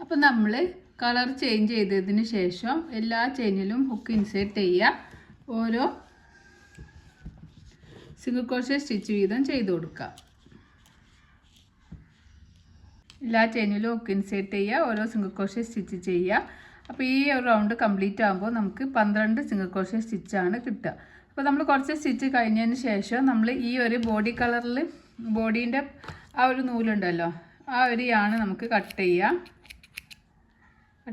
അപ്പോൾ നമ്മൾ colour change ചെയ്തതിന് ശേഷം എല്ലാ ചെയിനിലും ഹുക്ക് ഇൻസേർട്ട് ചെയ്യുക. ഓരോ സിംഗിൾ ക്രോഷേ സ്റ്റിച്ച് വീതം ചെയ്ത് കൊടുക്കുക. എല്ലാ ചെയിനിലും ഹുക്ക് ഇൻസേർട്ട് ചെയ്യുക, ഓരോ സിംഗിൾ ക്രോഷേ സ്റ്റിച്ച് ചെയ്യുക. അപ്പോൾ ഈ ഒരു റൗണ്ട് കംപ്ലീറ്റ് ആകുമ്പോൾ നമുക്ക് 12 സിംഗിൾ ക്രോഷേ സ്റ്റിച്ചാണ് കിട്ടുക. അപ്പോൾ നമ്മൾ കുറച്ച് സ്റ്റിച്ച് കഴിഞ്ഞതിന് ശേഷം നമ്മൾ ഈ ഒരു ബോഡി കളറിൽ ബോഡീൻ്റെ ആ ഒരു നൂലുണ്ടല്ലോ, ആ ഒരു യാണ് നമുക്ക് കട്ട്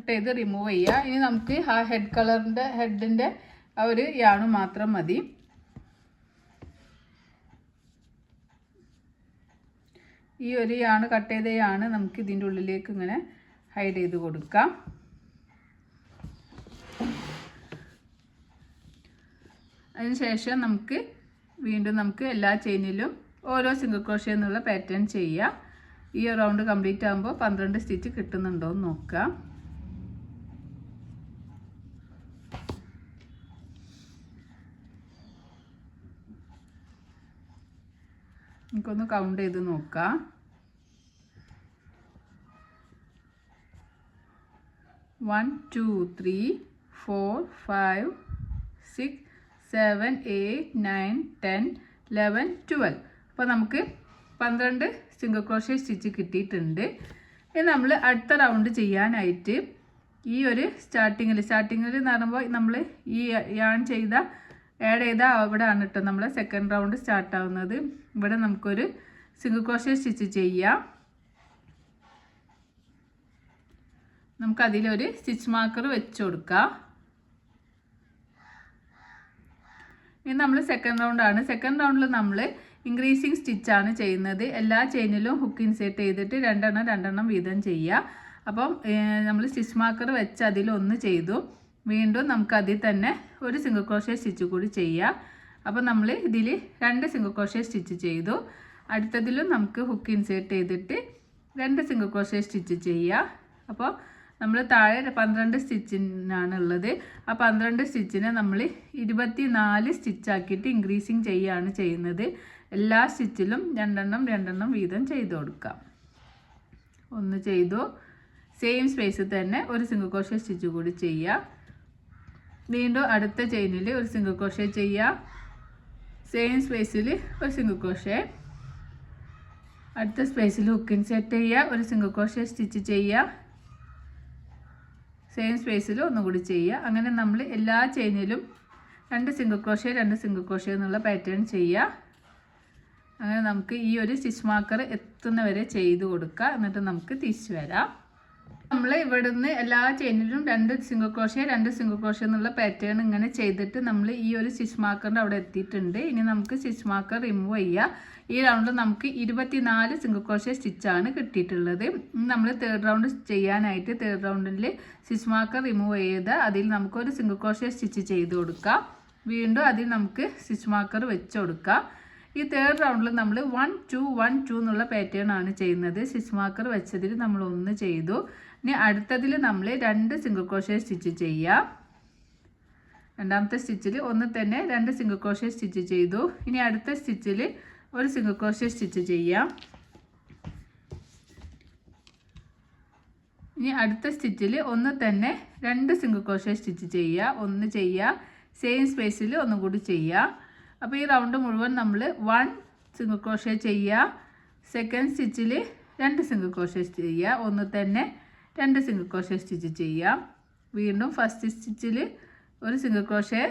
ചെയ്ത് റിമൂവ് ചെയ്യുക. ഇനി നമുക്ക് ആ ഹെഡിൻ്റെ ആ ഒരു യാണ് മാത്രം മതി. ഈ ഒരു യാണ് കട്ട് ചെയ്ത യാണ് നമുക്ക് ഇതിൻ്റെ ഉള്ളിലേക്ക് ഇങ്ങനെ ഹൈഡ് ചെയ്ത് കൊടുക്കാം. അതിനുശേഷം വീണ്ടും നമുക്ക് എല്ലാ ചെയിനിലും ഓരോ സിംഗിൾ ക്രോഷേ എന്നുള്ള പാറ്റേൺ ചെയ്യാം. ഈ റൗണ്ട് കംപ്ലീറ്റ് ആകുമ്പോൾ 12 സ്റ്റിച്ച് കിട്ടുന്നുണ്ടോ എന്ന് നോക്കാം. നമുക്കൊന്ന് കൗണ്ട് ചെയ്ത് നോക്കാം. 1 2 3 4 5 6 7 8 9 10 11 12. അപ്പോൾ നമുക്ക് 12 സിംഗിൾ ക്രോഷേ സ്റ്റിച്ച് കിട്ടിയിട്ടുണ്ട്. ഇനി നമ്മൾ അടുത്ത റൗണ്ട് ചെയ്യാനായിട്ട് ഈ ഒരു സ്റ്റാർട്ടിങ്ങിൽ എന്ന് പറയുമ്പോൾ നമ്മൾ ഈ യാൺ ആഡ് ചെയ്ത അവിടെ ആണ് കേട്ടോ നമ്മൾ സെക്കൻഡ് റൗണ്ട് സ്റ്റാർട്ട് ആവുന്നത്. ഇവിടെ നമുക്കൊരു സിംഗിൾ ക്രോഷേ സ്റ്റിച്ച് ചെയ്യാം. നമുക്കതിലൊരു സ്റ്റിച്ച് മാർക്കർ വെച്ച് കൊടുക്കാം. ഇനി നമ്മൾ സെക്കൻഡ് റൗണ്ടാണ്. സെക്കൻഡ് റൗണ്ടിൽ നമ്മൾ ഇൻക്രീസിങ് സ്റ്റിച്ചാണ് ചെയ്യുന്നത്. എല്ലാ ചെയിനിലും ഹുക്ക് ഇൻസേർട്ട് ചെയ്തിട്ട് രണ്ടെണ്ണം വീതം ചെയ്യുക. അപ്പം നമ്മൾ സ്റ്റിച്ച് മാർക്കർ വെച്ച് അതിലൊന്ന് ചെയ്തു. വീണ്ടും നമുക്ക് അതിൽ തന്നെ ഒരു സിംഗിൾ ക്രോഷേ സ്റ്റിച്ച് കൂടി ചെയ്യാം. അപ്പോൾ നമ്മൾ ഇതിൽ 2 സിംഗിൾ ക്രോഷേ സ്റ്റിച്ച് ചെയ്തു. അടുത്തതിലും നമുക്ക് ഹുക്ക് ഇൻസേർട്ട് ചെയ്തിട്ട് 2 സിംഗിൾ ക്രോഷേ സ്റ്റിച്ച് ചെയ്യുക. അപ്പോൾ നമ്മൾ താഴെ 12 സ്റ്റിച്ചിനാണ് ഉള്ളത്. ആ 12 സ്റ്റിച്ചിനെ നമ്മൾ 24 സ്റ്റിച്ചാക്കിയിട്ട് ഇൻക്രീസിങ് ചെയ്യുകയാണ് ചെയ്യുന്നത്. എല്ലാ സ്റ്റിച്ചിലും രണ്ടെണ്ണം വീതം ചെയ്ത് കൊടുക്കാം. ഒന്ന് ചെയ്തു. സെയിം സ്പേസിൽ തന്നെ ഒരു സിംഗിൾ ക്രോഷേ സ്റ്റിച്ച് കൂടി ചെയ്യുക. വീണ്ടും അടുത്ത ചെയിനിൽ ഒരു സിംഗിൾ ക്രോഷേ ചെയ്യുക. സെയിം സ്പേസിൽ ഒരു സിംഗിൾ ക്രോഷേ. അടുത്ത സ്പേസിൽ ഹുക്ക് ഇൻസേർട്ട് ചെയ്യുക, ഒരു സിംഗിൾ ക്രോഷേ സ്റ്റിച്ച് ചെയ്യുക. സെയിം സ്പേസിൽ ഒന്നുകൂടി ചെയ്യുക. അങ്ങനെ നമ്മൾ എല്ലാ ചെയിനിലും 2 സിംഗിൾ ക്രോഷേ എന്നുള്ള പാറ്റേൺ ചെയ്യുക. അങ്ങനെ നമുക്ക് ഈ ഒരു സ്റ്റിച്ച് മാർക്കർ എത്തുന്നവരെ ചെയ്ത് കൊടുക്കുക. എന്നിട്ട് നമുക്ക് തിരിച്ചു വരാം. നമ്മൾ ഇവിടുന്ന് എല്ലാ ചെയിനിലും 2 സിംഗിൾ ക്രോഷേ എന്നുള്ള പാറ്റേൺ ഇങ്ങനെ ചെയ്തിട്ട് നമ്മൾ ഈ ഒരു സ്റ്റിച്ച് മാർക്കറിൻ്റെ അവിടെ എത്തിയിട്ടുണ്ട്. ഇനി നമുക്ക് സ്റ്റിച്ച് മാർക്കർ റിമൂവ് ചെയ്യുക. ഈ റൗണ്ട് നമുക്ക് 24 സിംഗിൾ ക്രോഷേ സ്റ്റിച്ചാണ് കിട്ടിയിട്ടുള്ളത്. നമ്മൾ തേർഡ് റൗണ്ട് ചെയ്യാനായിട്ട് തേർഡ് റൗണ്ടിൽ സ്റ്റിച്ച് മാർക്കർ റിമൂവ് ചെയ്ത് അതിൽ നമുക്കൊരു സിംഗിൾ ക്രോഷേ സ്റ്റിച്ച് ചെയ്ത് കൊടുക്കാം. വീണ്ടും അതിൽ നമുക്ക് സ്റ്റിച്ച് മാർക്കർ വെച്ച് കൊടുക്കാം. ഈ തേർഡ് റൗണ്ടിൽ നമ്മൾ 1 2 1 2 എന്നുള്ള പാറ്റേൺ ആണ് ചെയ്യുന്നത്. സ്റ്റിച്ച് മാർക്കർ വെച്ചതിൽ നമ്മൾ 1 ചെയ്തു. ഇനി അടുത്തതിൽ നമ്മൾ 2 സിംഗിൾ ക്രോഷേ സ്റ്റിച്ച് ചെയ്യാം. രണ്ടാമത്തെ സ്റ്റിച്ചിൽ ഒന്ന് തന്നെ 2 സിംഗിൾ ക്രോഷേ സ്റ്റിച്ച് ചെയ്തു. ഇനി അടുത്ത സ്റ്റിച്ചിൽ ഒരു സിംഗിൾ ക്രോഷേ സ്റ്റിച്ച് ചെയ്യാം. ഇനി അടുത്ത സ്റ്റിച്ചിൽ ഒന്ന് തന്നെ 2 സിംഗിൾ ക്രോഷേ സ്റ്റിച്ച് ചെയ്യുക. ഒന്ന് ചെയ്യുക. സെയിം സ്പേസിൽ ഒന്നും കൂടി ചെയ്യുക. അപ്പോൾ ഈ റൗണ്ട് മുഴുവൻ നമ്മൾ 1 സിംഗിൾ ക്രോഷേ ചെയ്യുക. സെക്കൻഡ് സ്റ്റിച്ചിൽ 2 സിംഗിൾ ക്രോഷേ ചെയ്യുക. ഒന്ന് തന്നെ 2 സിംഗിൾ ക്രോഷേ സ്റ്റിച്ച് ചെയ്യാം. വീണ്ടും ഫസ്റ്റ് സ്റ്റിച്ചിൽ ഒരു സിംഗിൾ ക്രോഷേ.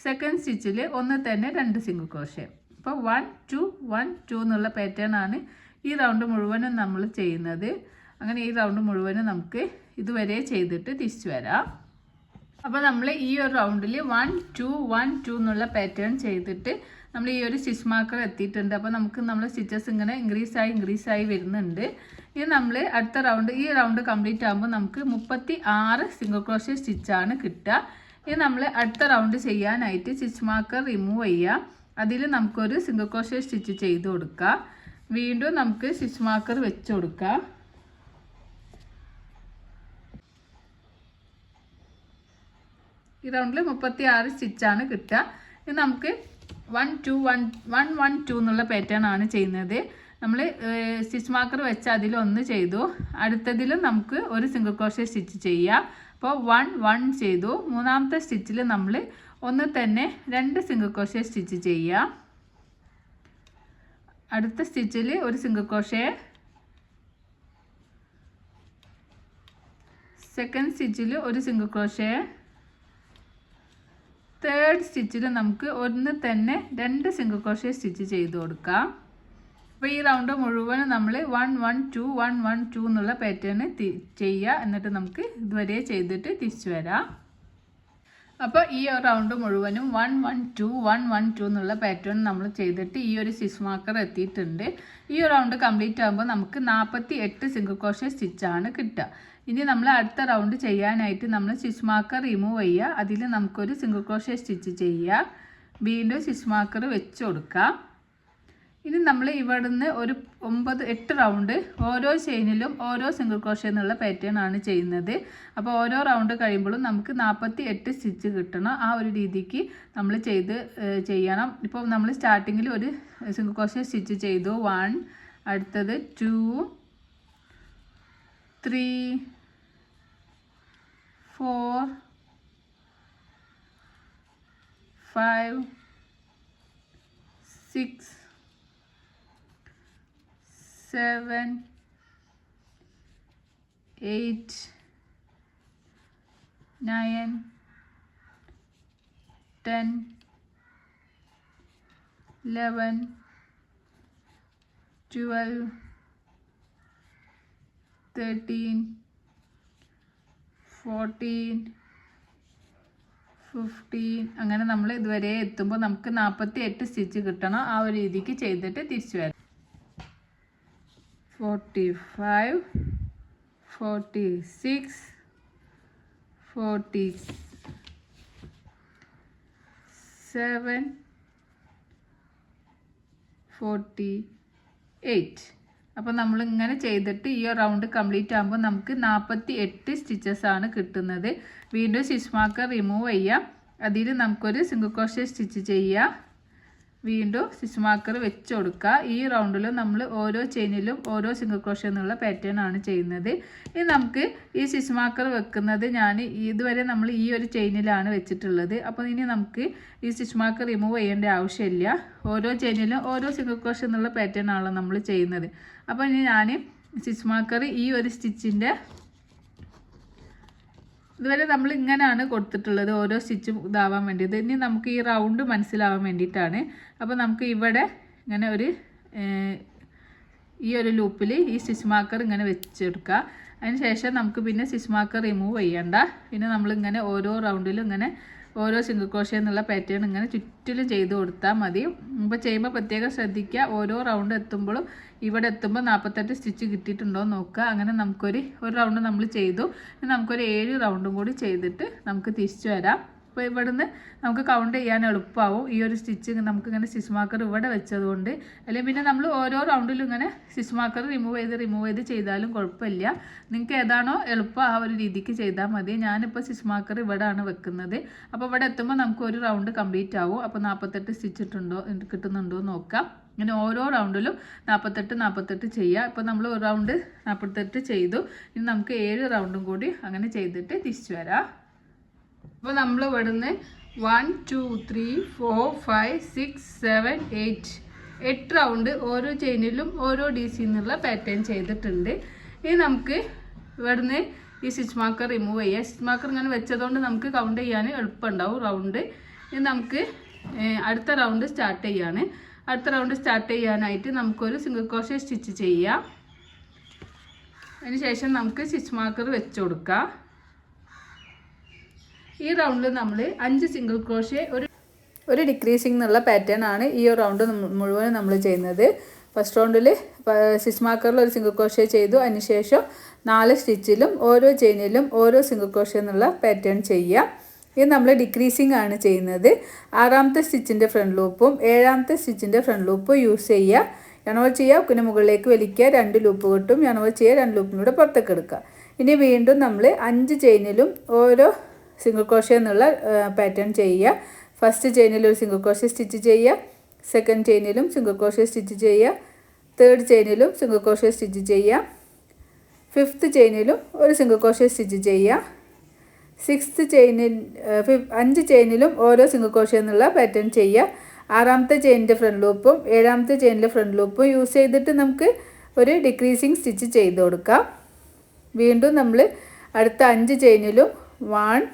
സെക്കൻഡ് സ്റ്റിച്ചിൽ ഒന്ന് തന്നെ 2 സിംഗിൾ ക്രോഷേ. അപ്പോൾ 1 2 1 2 എന്നുള്ള പാറ്റേൺ ആണ് ഈ റൗണ്ട് മുഴുവനും നമ്മൾ ചെയ്യുന്നത്. അങ്ങനെ ഈ റൗണ്ട് മുഴുവനും നമുക്ക് ഇതുവരെ ചെയ്തിട്ട് തിരിച്ചു വരാം. അപ്പോൾ നമ്മൾ ഈ ഒരു റൗണ്ടിൽ 1 2 1 2 എന്നുള്ള പാറ്റേൺ ചെയ്തിട്ട് നമ്മൾ ഈ ഒരു സ്റ്റിച്ച് മാർക്കർ എത്തിയിട്ടുണ്ട്. അപ്പോൾ നമുക്ക് നമ്മുടെ സ്റ്റിച്ചസ് ഇങ്ങനെ ഇൻക്രീസ് ആയി വരുന്നുണ്ട്. ഇനി നമ്മൾ അടുത്ത റൗണ്ട് ഈ റൗണ്ട് കംപ്ലീറ്റ് ആകുമ്പോൾ നമുക്ക് 36 സിംഗിൾ ക്രോഷേ സ്റ്റിച്ചാണ് കിട്ടുക. ഇനി നമ്മൾ അടുത്ത റൗണ്ട് ചെയ്യാനായിട്ട് സ്റ്റിച്ച് മാർക്കർ റിമൂവ് ചെയ്യുക. അതിൽ നമുക്കൊരു സിംഗിൾ ക്രോഷേ സ്റ്റിച്ച് ചെയ്ത് കൊടുക്കാം. വീണ്ടും നമുക്ക് സ്റ്റിച്ച് മാർക്കർ വെച്ച് കൊടുക്കാം. ഈ റൗണ്ടിൽ 36 സ്റ്റിച്ചാണ് കിട്ടുക. ഇത് നമുക്ക് 1 2 1 1 1 2 എന്നുള്ള പാറ്റേൺ ആണ് ചെയ്യുന്നത്. നമ്മൾ സ്റ്റിച്ച് മാർക്കർ വെച്ച് അതിലൊന്ന് ചെയ്തു, അടുത്തതിലും നമുക്ക് ഒരു സിംഗിൾ ക്രോഷ്യ സ്റ്റിച്ച് ചെയ്യാം. അപ്പോൾ 1 1 ചെയ്തു. മൂന്നാമത്തെ സ്റ്റിച്ചിൽ നമ്മൾ ഒന്ന് തന്നെ 2 സിംഗിൾ ക്രോഷ്യ സ്റ്റിച്ച് ചെയ്യാം. അടുത്ത സ്റ്റിച്ചിൽ ഒരു സിംഗിൾ ക്രോഷ്യ, സെക്കൻഡ് സ്റ്റിച്ചിൽ ഒരു സിംഗിൾ ക്രോഷ്യ, തേർഡ് സ്റ്റിച്ചിൽ നമുക്ക് ഒന്ന് തന്നെ 2 സിംഗിൾ ക്രോഷ്യ സ്റ്റിച്ച് ചെയ്ത് കൊടുക്കാം. അപ്പോൾ ഈ റൗണ്ട് മുഴുവനും നമ്മൾ 1 1 2 1 1 2 എന്നുള്ള പാറ്റേൺ ചെയ്യുക. എന്നിട്ട് നമുക്ക് ഇതുവരെ ചെയ്തിട്ട് തിരിച്ചു വരാം. അപ്പോൾ ഈ റൗണ്ട് മുഴുവനും 1 1 2 1 1 2 എന്നുള്ള പാറ്റേൺ നമ്മൾ ചെയ്തിട്ട് ഈ ഒരു സ്റ്റിച്ച് മാർക്കർ എത്തിയിട്ടുണ്ട്. ഈ റൗണ്ട് കംപ്ലീറ്റ് ആകുമ്പോൾ നമുക്ക് 48 സിംഗിൾ ക്രോഷ്യ സ്റ്റിച്ചാണ് കിട്ടുക. ഇനി നമ്മൾ അടുത്ത റൗണ്ട് ചെയ്യാനായിട്ട് നമ്മൾ സ്റ്റിച്ച് മാർക്കർ റിമൂവ് ചെയ്യുക. അതിൽ നമുക്കൊരു സിംഗിൾ ക്രോഷ്യ സ്റ്റിച്ച് ചെയ്യുക. വീണ്ടും സ്റ്റിച്ച് മാർക്കർ വെച്ച് കൊടുക്കാം. ഇനി നമ്മൾ ഇവിടുന്ന് ഒരു 8 റൗണ്ട് ഓരോ ചെയിനിലും ഓരോ സിംഗിൾ ക്രോഷ്യ എന്നുള്ള പാറ്റേൺ ആണ് ചെയ്യുന്നത്. അപ്പോൾ ഓരോ റൗണ്ട് കഴിയുമ്പോഴും നമുക്ക് 48 സ്റ്റിച്ച് കിട്ടണം. ആ ഒരു രീതിക്ക് നമ്മൾ ചെയ്യണം. ഇപ്പോൾ നമ്മൾ സ്റ്റാർട്ടിങ്ങിൽ ഒരു സിംഗിൾ ക്രോഷ്യ സ്റ്റിച്ച് ചെയ്തു. 1, അടുത്തത് 2, 3, 4, 5, 6, 7, 8, 9, 10, 11, 12, 13, 14, 15 അങ്ങനെ നമ്മൾ ഇതുവരെ എത്തുമ്പോൾ നമുക്ക് 48 സ്റ്റിച്ച് കിട്ടണം. ആ ഒരു രീതിക്ക് ചെയ്തിട്ട് തിരിച്ചു വരാം. 45, 46, 47, 48. അപ്പോൾ നമ്മൾ ഇങ്ങനെ ചെയ്തിട്ട് ഈ റൗണ്ട് കംപ്ലീറ്റ് ആകുമ്പോൾ നമുക്ക് 48 സ്റ്റിച്ചസ് ആണ് കിട്ടുന്നത്. വീണ്ടും സ്റ്റിച്ച് മാർക്കർ റിമൂവ് ചെയ്യാം. അതിൽ നമുക്കൊരു സിംഗിൾ ക്രോഷ്യ സ്റ്റിച്ച് ചെയ്യാം. വീണ്ടും സ്റ്റിച്ച് മാർക്കർ വെച്ച് കൊടുക്കുക. ഈ റൗണ്ടിലും നമ്മൾ ഓരോ ചെയിനിലും ഓരോ സിംഗിൾ ക്രോഷ്യ എന്നുള്ള പാറ്റേൺ ആണ് ചെയ്യുന്നത്. ഇനി നമുക്ക് ഈ സ്റ്റിച്ച് മാർക്കർ വെക്കുന്നത് ഇതുവരെ നമ്മൾ ഈ ഒരു ചെയിനിലാണ് വെച്ചിട്ടുള്ളത്. അപ്പോൾ ഇനി നമുക്ക് ഈ സ്റ്റിച്ച് മാർക്കർ റിമൂവ് ചെയ്യേണ്ട ആവശ്യമില്ല. ഓരോ ചെയിനിലും ഓരോ സിംഗിൾ ക്രോഷ്യ എന്നുള്ള പാറ്റേൺ ആണല്ലോ നമ്മൾ ചെയ്യുന്നത്. അപ്പോൾ ഇനി ഞാൻ സ്റ്റിച്ച് മാർക്കർ ഈ ഒരു സ്റ്റിച്ചിൻ്റെ ഇതുവരെ നമ്മൾ ഇങ്ങനെയാണ് കൊടുത്തിട്ടുള്ളത്, ഓരോ സ്റ്റിച്ചും ഇതാവാൻ വേണ്ടിയത്. ഇനി നമുക്ക് ഈ റൗണ്ട് മനസ്സിലാവാൻ വേണ്ടിയിട്ടാണ്. അപ്പോൾ നമുക്ക് ഇവിടെ ഇങ്ങനെ ഈ ഒരു ലൂപ്പിൽ ഈ സ്റ്റിച്ച് മാർക്കർ ഇങ്ങനെ വെച്ചെടുക്കുക. അതിന് ശേഷം നമുക്ക് പിന്നെ സ്റ്റിച്ച് മാർക്കർ റിമൂവ് ചെയ്യണ്ട. പിന്നെ നമ്മളിങ്ങനെ ഓരോ റൗണ്ടിലും ഇങ്ങനെ ഓരോ സിംഗിൾ ക്രോഷ്യ എന്നുള്ള പാറ്റേൺ ഇങ്ങനെ ചുറ്റിലും ചെയ്ത് കൊടുത്താൽ മതി. ഇപ്പോൾ ചെയ്യുമ്പോൾ പ്രത്യേകം ശ്രദ്ധിക്കുക. ഓരോ റൗണ്ട് എത്തുമ്പോഴും ഇവിടെ എത്തുമ്പോൾ 48 സ്റ്റിച്ച് കിട്ടിയിട്ടുണ്ടോ എന്ന് നോക്കുക. അങ്ങനെ നമുക്കൊരു റൗണ്ട് നമ്മൾ ചെയ്തു. നമുക്കൊരു 7 റൗണ്ടും കൂടി ചെയ്തിട്ട് നമുക്ക് തിരിച്ചു വരാം. അപ്പോൾ ഇവിടുന്ന് നമുക്ക് കൗണ്ട് ചെയ്യാൻ എളുപ്പമാവും. ഈ ഒരു സ്റ്റിച്ച് നമുക്കിങ്ങനെ സ്റ്റിച്ച് മാർക്കർ ഇവിടെ വെച്ചതുകൊണ്ട്. അല്ലെങ്കിൽ പിന്നെ നമ്മൾ ഓരോ റൗണ്ടിലും ഇങ്ങനെ സ്റ്റിച്ച് മാർക്കർ റിമൂവ് ചെയ്ത് ചെയ്താലും കുഴപ്പമില്ല. നിങ്ങൾക്ക് ഏതാണോ എളുപ്പം ആ ഒരു രീതിക്ക് ചെയ്താൽ മതി. ഞാനിപ്പോൾ സ്റ്റിച്ച് മാർക്കർ ഇവിടെയാണ് വെക്കുന്നത്. അപ്പോൾ ഇവിടെ എത്തുമ്പോൾ നമുക്ക് ഒരു റൗണ്ട് കംപ്ലീറ്റ് ആവും. അപ്പോൾ 48 സ്റ്റിച്ച് കിട്ടുന്നുണ്ടോ എന്ന് നോക്കാം. ഇങ്ങനെ ഓരോ റൗണ്ടിലും 48 ചെയ്യുക. ഇപ്പോൾ നമ്മൾ ഒരു റൗണ്ട് 48 ചെയ്തു. ഇനി നമുക്ക് 7 റൗണ്ടും കൂടി അങ്ങനെ ചെയ്തിട്ട് തിരിച്ചു വരാം. അപ്പോൾ നമ്മൾ ഇവിടുന്ന് 1 2 3 4 5 6 7 8 റൗണ്ട് ഓരോ ചെയിനിലും ഓരോ DC എന്നുള്ള പാറ്റേൺ ചെയ്തിട്ടുണ്ട്. ഇനി നമുക്ക് ഇവിടുന്ന് ഈ സ്റ്റിച്ച് മാർക്കർ റിമൂവ് ചെയ്യാം. സ്റ്റിച്ച് മാർക്കർ ഇങ്ങനെ വെച്ചതുകൊണ്ട് നമുക്ക് കൗണ്ട് ചെയ്യാൻ എളുപ്പമുണ്ടാവും റൗണ്ട്. ഇനി നമുക്ക് അടുത്ത റൗണ്ട് സ്റ്റാർട്ട് ചെയ്യാണ്. അടുത്ത റൗണ്ട് സ്റ്റാർട്ട് ചെയ്യാനായിട്ട് നമുക്കൊരു സിംഗിൾ ക്രോഷ്യ സ്റ്റിച്ച് ചെയ്യാം. അതിന് ശേഷം നമുക്ക് സ്റ്റിച്ച് മാർക്കർ വെച്ച് കൊടുക്കാം. ഈ റൗണ്ടിൽ നമ്മൾ 5 സിംഗിൾ ക്രോഷ്യ ഒരു ഡിക്രീസിങ് എന്നുള്ള പാറ്റേൺ ആണ് ഈ റൗണ്ട് മുഴുവൻ നമ്മൾ ചെയ്യുന്നത്. ഫസ്റ്റ് റൗണ്ടിൽ സ്റ്റിച്ച് മാർക്കറിൽ ഒരു സിംഗിൾ ക്രോഷ്യ ചെയ്തു. അതിനുശേഷം 4 സ്റ്റിച്ചിലും ഓരോ ചെയിനിലും ഓരോ സിംഗിൾ ക്രോഷ്യ എന്നുള്ള പാറ്റേൺ ചെയ്യാം. ഇത് നമ്മൾ ഡിക്രീസിങ് ആണ് ചെയ്യുന്നത്. 6ാമത്തെ സ്റ്റിച്ചിൻ്റെ ഫ്രണ്ട് ലൂപ്പും 7ാമത്തെ സ്റ്റിച്ചിൻ്റെ ഫ്രണ്ട് ലൂപ്പും യൂസ് ചെയ്യുക. യണോൾ ചെയ്യുക, പിന്നെ മുകളിലേക്ക് വലിക്കുക, 2 ലൂപ്പ് കിട്ടും. യണോൾ ചെയ്യുക, 2 ലൂപ്പിലൂടെ പുറത്തേക്ക് എടുക്കുക. ഇനി വീണ്ടും നമ്മൾ 5 ചെയിനിലും ഓരോ സിംഗിൾ ക്രോഷ്യ എന്നുള്ള പാറ്റേൺ ചെയ്യുക. ഫസ്റ്റ് ചെയിനിൽ ഒരു സിംഗിൾ ക്രോഷ്യ സ്റ്റിച്ച് ചെയ്യുക, സെക്കൻഡ് ചെയിനിലും സിംഗിൾ ക്രോഷ്യ സ്റ്റിച്ച് ചെയ്യുക, തേർഡ് ചെയിനിലും സിംഗിൾ ക്രോഷ്യ സ്റ്റിച്ച് ചെയ്യുക. ഫിഫ്ത്ത് ചെയിനിലും ഒരു സിംഗിൾ ക്രോഷ്യ സ്റ്റിച്ച് ചെയ്യുക. സിക്സ്ത് ചെയിനിൽ 5 ചെയിനിലും ഓരോ സിംഗിൾ ക്രോഷ്യ എന്നുള്ള പാറ്റേൺ ചെയ്യുക. 6ാമത്തെ ചെയിനിൻ്റെ ഫ്രണ്ട് ലൂപ്പും 7ാമത്തെ ചെയിനിലെ ഫ്രണ്ട് ലൂപ്പും യൂസ് ചെയ്തിട്ട് നമുക്ക് ഒരു ഡിക്രീസിങ് സ്റ്റിച്ച് ചെയ്ത് കൊടുക്കാം. വീണ്ടും നമ്മൾ അടുത്ത 5 ചെയിനിലും 1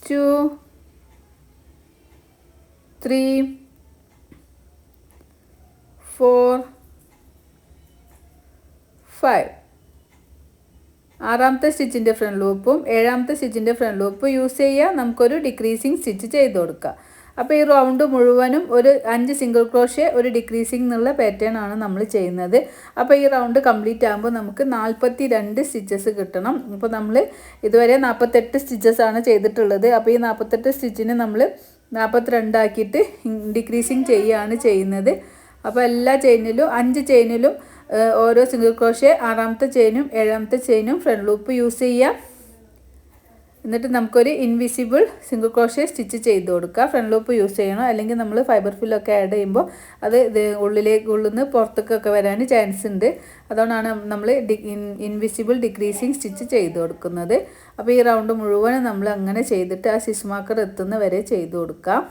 2 3 4 5 6ാമത്തെ സ്റ്റിച്ചിൻ്റെ ഫ്രണ്ട് ലൂപ്പും 7ാമത്തെ സ്റ്റിച്ചിൻ്റെ ഫ്രണ്ട് ലൂപ്പും യൂസ് ചെയ്യുക. നമുക്കൊരു ഡിക്രീസിങ് സ്റ്റിച്ച് ചെയ്ത് കൊടുക്കുക. അപ്പോൾ ഈ റൗണ്ട് മുഴുവനും ഒരു 5 സിംഗിൾ ക്രോഷ്യ ഒരു ഡിക്രീസിങ് എന്നുള്ള പാറ്റേൺ ആണ് നമ്മൾ ചെയ്യുന്നത്. അപ്പോൾ ഈ റൗണ്ട് കംപ്ലീറ്റ് ആകുമ്പോൾ നമുക്ക് 42 സ്റ്റിച്ചസ് കിട്ടണം. അപ്പോൾ നമ്മൾ ഇതുവരെ 48 സ്റ്റിച്ചസ് ആണ് ചെയ്തിട്ടുള്ളത്. അപ്പോൾ ഈ 48 സ്റ്റിച്ചിന് നമ്മൾ 42 ആക്കിയിട്ട് ഡിക്രീസിങ് ചെയ്യുകയാണ് ചെയ്യുന്നത്. അപ്പോൾ എല്ലാ ചെയിനിലും 5 ചെയിനിലും ഓരോ സിംഗിൾ ക്രോഷ്യ 6ാമത്തെ ചെയിനും 7ാമത്തെ ചെയിനും ഫ്രണ്ട് ലൂപ്പ് യൂസ് ചെയ്യുക. എന്നിട്ട് നമുക്കൊരു ഇൻവിസിബിൾ സിംഗിൾ ക്രോഷ്യ സ്റ്റിച്ച് ചെയ്ത് കൊടുക്കുക. ഫ്രണ്ട് ലൂപ്പ് യൂസ് ചെയ്യണം, അല്ലെങ്കിൽ നമ്മൾ ഫൈബർ ഫില്ലൊക്കെ ആഡ് ചെയ്യുമ്പോൾ അത് ഉള്ളിൽ നിന്ന് പുറത്തേക്കൊക്കെ വരാൻ ചാൻസ് ഉണ്ട്. അതുകൊണ്ടാണ് നമ്മൾ ഇൻവിസിബിൾ ഡിക്രീസിങ് സ്റ്റിച്ച് ചെയ്ത് കൊടുക്കുന്നത്. അപ്പോൾ ഈ റൗണ്ട് മുഴുവനും നമ്മൾ അങ്ങനെ ചെയ്തിട്ട് ആ സ്റ്റിച്ച് മാർക്കർ എത്തുന്ന വരെ ചെയ്ത് കൊടുക്കാം.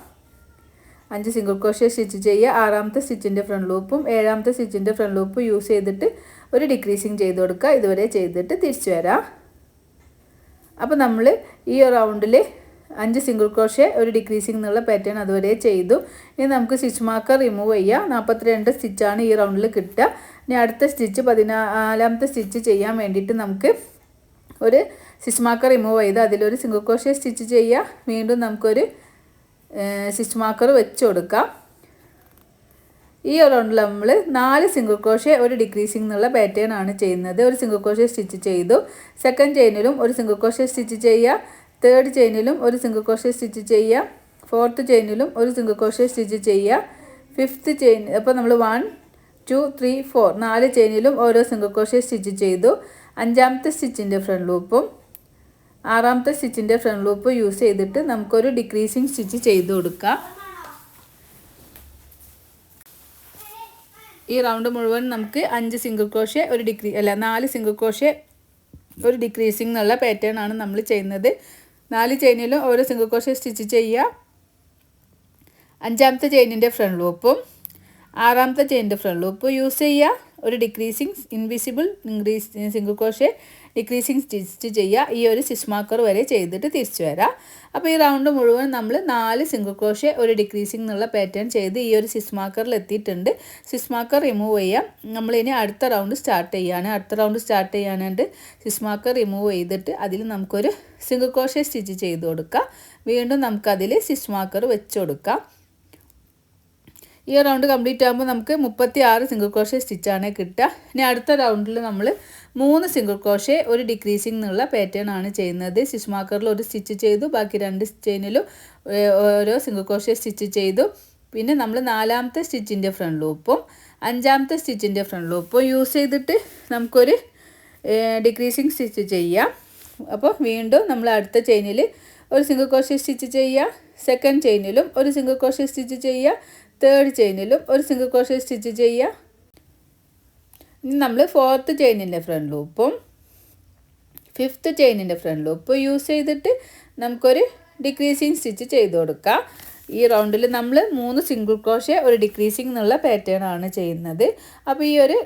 5 സിംഗിൾ ക്രോഷ്യ സ്റ്റിച്ച് ചെയ്യുക. 6ാമത്തെ സ്റ്റിച്ചിൻ്റെ ഫ്രണ്ട് ലൂപ്പും 7ാമത്തെ സ്റ്റിച്ചിൻ്റെ ഫ്രണ്ട് ലൂപ്പും യൂസ് ചെയ്തിട്ട് ഒരു ഡിക്രീസിങ് ചെയ്ത് കൊടുക്കുക. ഇതുവരെ ചെയ്തിട്ട് തിരിച്ചു വരാം. അപ്പോൾ നമ്മൾ ഈ റൗണ്ടിൽ 5 സിംഗിൾ ക്രോഷ്യ ഒരു ഡിക്രീസിങ് എന്നുള്ള പാറ്റേൺ അതുവരെ ചെയ്തു. ഇനി നമുക്ക് സ്റ്റിച്ച് മാർക്കർ റിമൂവ് ചെയ്യാം. 42 സ്റ്റിച്ചാണ് ഈ റൗണ്ടിൽ കിട്ടുക. ഇനി അടുത്ത സ്റ്റിച്ച് 14ാമത്തെ സ്റ്റിച്ച് ചെയ്യാൻ വേണ്ടിയിട്ട് നമുക്ക് ഒരു സ്റ്റിച്ച് മാർക്കർ റിമൂവ് ചെയ്ത് അതിലൊരു സിംഗിൾ ക്രോഷ്യ സ്റ്റിച്ച് ചെയ്യുക. വീണ്ടും നമുക്കൊരു സ്റ്റിച്ച് മാർക്കർ വെച്ച് കൊടുക്കാം. ഈ റൗണ്ടിൽ നമ്മൾ 4 സിംഗിൾ ക്രോഷ്യ ഒരു ഡിക്രീസിങ് എന്നുള്ള പാറ്റേൺ ആണ് ചെയ്യുന്നത്. ഒരു സിംഗിൾ ക്രോഷ്യ സ്റ്റിച്ച് ചെയ്തു. സെക്കൻഡ് ചെയിനിലും ഒരു സിംഗിൾ ക്രോഷ്യ സ്റ്റിച്ച് ചെയ്യുക. തേർഡ് ചെയിനിലും ഒരു സിംഗിൾ ക്രോഷ്യ സ്റ്റിച്ച് ചെയ്യുക. ഫോർത്ത് ചെയിനിലും ഒരു സിംഗിൾ ക്രോഷ്യ സ്റ്റിച്ച് ചെയ്യുക. ഫിഫ്ത്ത് ചെയിൻ അപ്പോൾ നമ്മൾ 1 2 3 4 4 ചെയിനിലും ഓരോ സിംഗിൾ ക്രോഷ്യ സ്റ്റിച്ച് ചെയ്തു. 5ാമത്തെ സ്റ്റിച്ചിൻ്റെ ഫ്രണ്ട് ലൂപ്പും 6ാമത്തെ സ്റ്റിച്ചിൻ്റെ ഫ്രണ്ട് ലൂപ്പ് യൂസ് ചെയ്തിട്ട് നമുക്കൊരു ഡിക്രീസിങ് സ്റ്റിച്ച് ചെയ്ത് കൊടുക്കാം. ഈ റൗണ്ട് മുഴുവൻ നമുക്ക് 5 സിംഗിൾ ക്രോഷ്യ ഒരു 4 സിംഗിൾ ക്രോഷ്യ ഒരു ഡിക്രീസിങ് എന്നുള്ള പാറ്റേൺ ആണ് നമ്മൾ ചെയ്യുന്നത്. 4 ചെയിനിലും ഓരോ സിംഗിൾ ക്രോഷ്യ സ്റ്റിച്ച് ചെയ്യുക. 5ാമത്തെ ചെയിനിൻ്റെ ഫ്രണ്ട് ലൂപ്പും 6ാമത്തെ ചെയിനിൻ്റെ ഫ്രണ്ട് ലൂപ്പ് യൂസ് ചെയ്യുക. ഒരു decreasing invisible single crochet decreasing stitch ചെയ്യുക. ഈ ഒരു സ്റ്റിച്ച് മാർക്കർ വരെ ചെയ്തിട്ട് തിരിച്ചു വരാം. അപ്പോൾ ഈ റൗണ്ട് മുഴുവൻ നമ്മൾ 4 സിംഗിൾ ക്രോഷ്യ ഒരു ഡിക്രീസിങ് എന്നുള്ള പാറ്റേൺ ചെയ്ത് ഈ ഒരു സ്റ്റിച്ച് മാർക്കറിൽ എത്തിയിട്ടുണ്ട്. സ്റ്റിച്ച് മാർക്കർ റിമൂവ് ചെയ്യാം. നമ്മളിനി അടുത്ത റൗണ്ട് സ്റ്റാർട്ട് ചെയ്യാണ്. അടുത്ത റൗണ്ട് സ്റ്റാർട്ട് ചെയ്യാനായിട്ട് സ്റ്റിച്ച് മാർക്കർ റിമൂവ് ചെയ്തിട്ട് അതിൽ നമുക്കൊരു സിംഗിൾ ക്രോഷ്യ സ്റ്റിച്ച് ചെയ്ത് കൊടുക്കാം. വീണ്ടും നമുക്കതിൽ സ്റ്റിച്ച് മാർക്കർ വെച്ച് കൊടുക്കാം. ഈ റൗണ്ട് കംപ്ലീറ്റ് ആകുമ്പോൾ നമുക്ക് 36 സിംഗിൾ ക്രോഷ്യ സ്റ്റിച്ചാണ് കിട്ടുക. ഇനി അടുത്ത റൗണ്ടിൽ നമ്മൾ 3 സിംഗിൾ ക്രോഷ്യ ഒരു ഡിക്രീസിങ് എന്നുള്ള പാറ്റേൺ ആണ് ചെയ്യുന്നത്. സ്റ്റിച്ച് മാർക്കറിൽ ഒരു സ്റ്റിച്ച് ചെയ്തു. ബാക്കി 2 ചെയിനിലും ഓരോ സിംഗിൾ ക്രോഷ്യ സ്റ്റിച്ച് ചെയ്തു. പിന്നെ നമ്മൾ 4ാമത്തെ സ്റ്റിച്ചിൻ്റെ ഫ്രണ്ട് ലൂപ്പും 5ാമത്തെ സ്റ്റിച്ചിൻ്റെ ഫ്രണ്ട് ലൂപ്പും യൂസ് ചെയ്തിട്ട് നമുക്കൊരു ഡിക്രീസിങ് സ്റ്റിച്ച് ചെയ്യാം. അപ്പോൾ വീണ്ടും നമ്മൾ അടുത്ത ചെയിനിൽ ഒരു സിംഗിൾ ക്രോഷ്യ സ്റ്റിച്ച് ചെയ്യുക. സെക്കൻഡ് ചെയിനിലും ഒരു സിംഗിൾ ക്രോഷ്യ സ്റ്റിച്ച് ചെയ്യുക. തേർഡ് ചെയിനിലും ഒരു സിംഗിൾ ക്രോഷ്യ സ്റ്റിച്ച് ചെയ്യുക. ഇനി നമ്മൾ ഫോർത്ത് ചെയിനിൻ്റെ ഫ്രണ്ട് ലൂപ്പും ഫിഫ്ത്ത് ചെയിനിൻ്റെ ഫ്രണ്ട് ലൂപ്പ് യൂസ് ചെയ്തിട്ട് നമുക്കൊരു ഡിക്രീസിങ് സ്റ്റിച്ച് ചെയ്ത് കൊടുക്കാം. ഈ റൗണ്ടിൽ നമ്മൾ 3 സിംഗിൾ ക്രോഷ്യ ഒരു ഡിക്രീസിങ് എന്നുള്ള പാറ്റേൺ ആണ് ചെയ്യുന്നത്. അപ്പോൾ ഈ ഒരു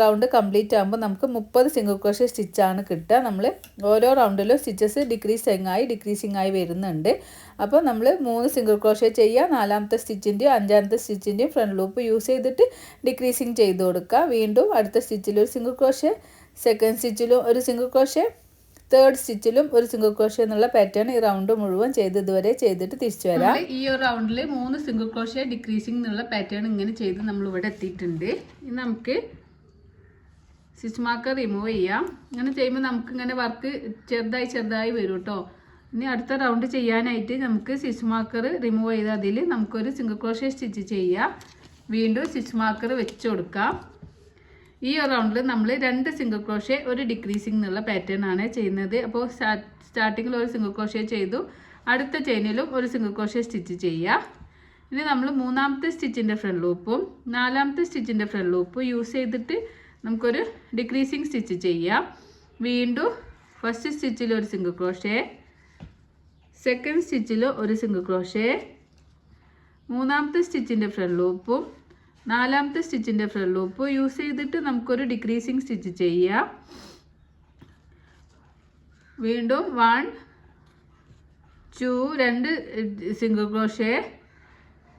റൗണ്ട് കംപ്ലീറ്റ് ആകുമ്പോൾ നമുക്ക് 30 സിംഗിൾ ക്രോഷ്യ സ്റ്റിച്ചാണ് കിട്ടുക. നമ്മൾ ഓരോ റൗണ്ടിലും സ്റ്റിച്ചസ് ഡിക്രീസിങ് ആയി വരുന്നുണ്ട്. അപ്പോൾ നമ്മൾ 3 സിംഗിൾ ക്രോഷ്യ ചെയ്യുക. 4ാമത്തെ സ്റ്റിച്ചിൻ്റെയും 5ാമത്തെ സ്റ്റിച്ചിൻ്റെയും ഫ്രണ്ട് ലൂപ്പ് യൂസ് ചെയ്തിട്ട് ഡിക്രീസിങ് ചെയ്ത് കൊടുക്കുക. വീണ്ടും അടുത്ത സ്റ്റിച്ചിൽ ഒരു സിംഗിൾ ക്രോഷ്യ, സെക്കൻഡ് സ്റ്റിച്ചിലും ഒരു സിംഗിൾ ക്രോഷ്യ, തേർഡ് സ്റ്റിച്ചിലും ഒരു സിംഗിൾ ക്രോഷ്യ എന്നുള്ള പാറ്റേൺ ഈ റൗണ്ട് മുഴുവൻ ചെയ്ത് ഇതുവരെ ചെയ്തിട്ട് തിരിച്ചു വരാം. ഈ ഒരു റൗണ്ടിൽ 3 സിംഗിൾ ക്രോഷ്യ ഡിക്രീസിങ് എന്നുള്ള പാറ്റേൺ ഇങ്ങനെ ചെയ്ത് നമ്മൾ ഇവിടെ എത്തിയിട്ടുണ്ട്. ഇനി നമുക്ക് സ്റ്റിച്ച് മാർക്കർ റിമൂവ് ചെയ്യാം. ഇങ്ങനെ ചെയ്യുമ്പോൾ നമുക്ക് ഇങ്ങനെ വർക്ക് ചെറുതായി വരും കേട്ടോ. ഇനി അടുത്ത റൗണ്ട് ചെയ്യാനായിട്ട് നമുക്ക് സ്റ്റിച്ച് മാർക്കർ റിമൂവ് ചെയ്ത് അതിൽ നമുക്കൊരു സിംഗിൾ ക്രോഷ്യ സ്റ്റിച്ച് ചെയ്യാം. വീണ്ടും സ്റ്റിച്ച് മാർക്കർ വെച്ച് കൊടുക്കാം. ഈ റൗണ്ടിൽ നമ്മൾ 2 സിംഗിൾ ക്രോഷ്യ ഒരു ഡിക്രീസിങ് എന്നുള്ള പാറ്റേൺ ആണ് ചെയ്യുന്നത്. അപ്പോൾ സ്റ്റാർട്ടിങ്ങിൽ ഒരു സിംഗിൾ ക്രോഷ്യ ചെയ്തു. അടുത്ത ചെയിനിലും ഒരു സിംഗിൾ ക്രോഷ്യ സ്റ്റിച്ച് ചെയ്യുക. ഇനി നമ്മൾ മൂന്നാമത്തെ സ്റ്റിച്ചിൻ്റെ ഫ്രണ്ട് ലൂപ്പും നാലാമത്തെ സ്റ്റിച്ചിൻ്റെ ഫ്രണ്ട് ലൂപ്പും യൂസ് ചെയ്തിട്ട് നമുക്കൊരു ഡിക്രീസിങ് സ്റ്റിച്ച് ചെയ്യാം. വീണ്ടും ഫസ്റ്റ് സ്റ്റിച്ചിൽ ഒരു സിംഗിൾ ക്രോഷേ, സെക്കൻഡ് സ്റ്റിച്ചിൽ ഒരു സിംഗിൾ ക്രോഷേ, മൂന്നാമത്തെ സ്റ്റിച്ചിൻ്റെ ഫ്രണ്ട് ലൂപ്പും നാലാമത്തെ സ്റ്റിച്ചിൻ്റെ ഫ്രണ്ട് ലൂപ്പും യൂസ് ചെയ്തിട്ട് നമുക്കൊരു ഡിക്രീസിങ് സ്റ്റിച്ച് ചെയ്യാം. വീണ്ടും 1 2 2 സിംഗിൾ ക്രോഷേ,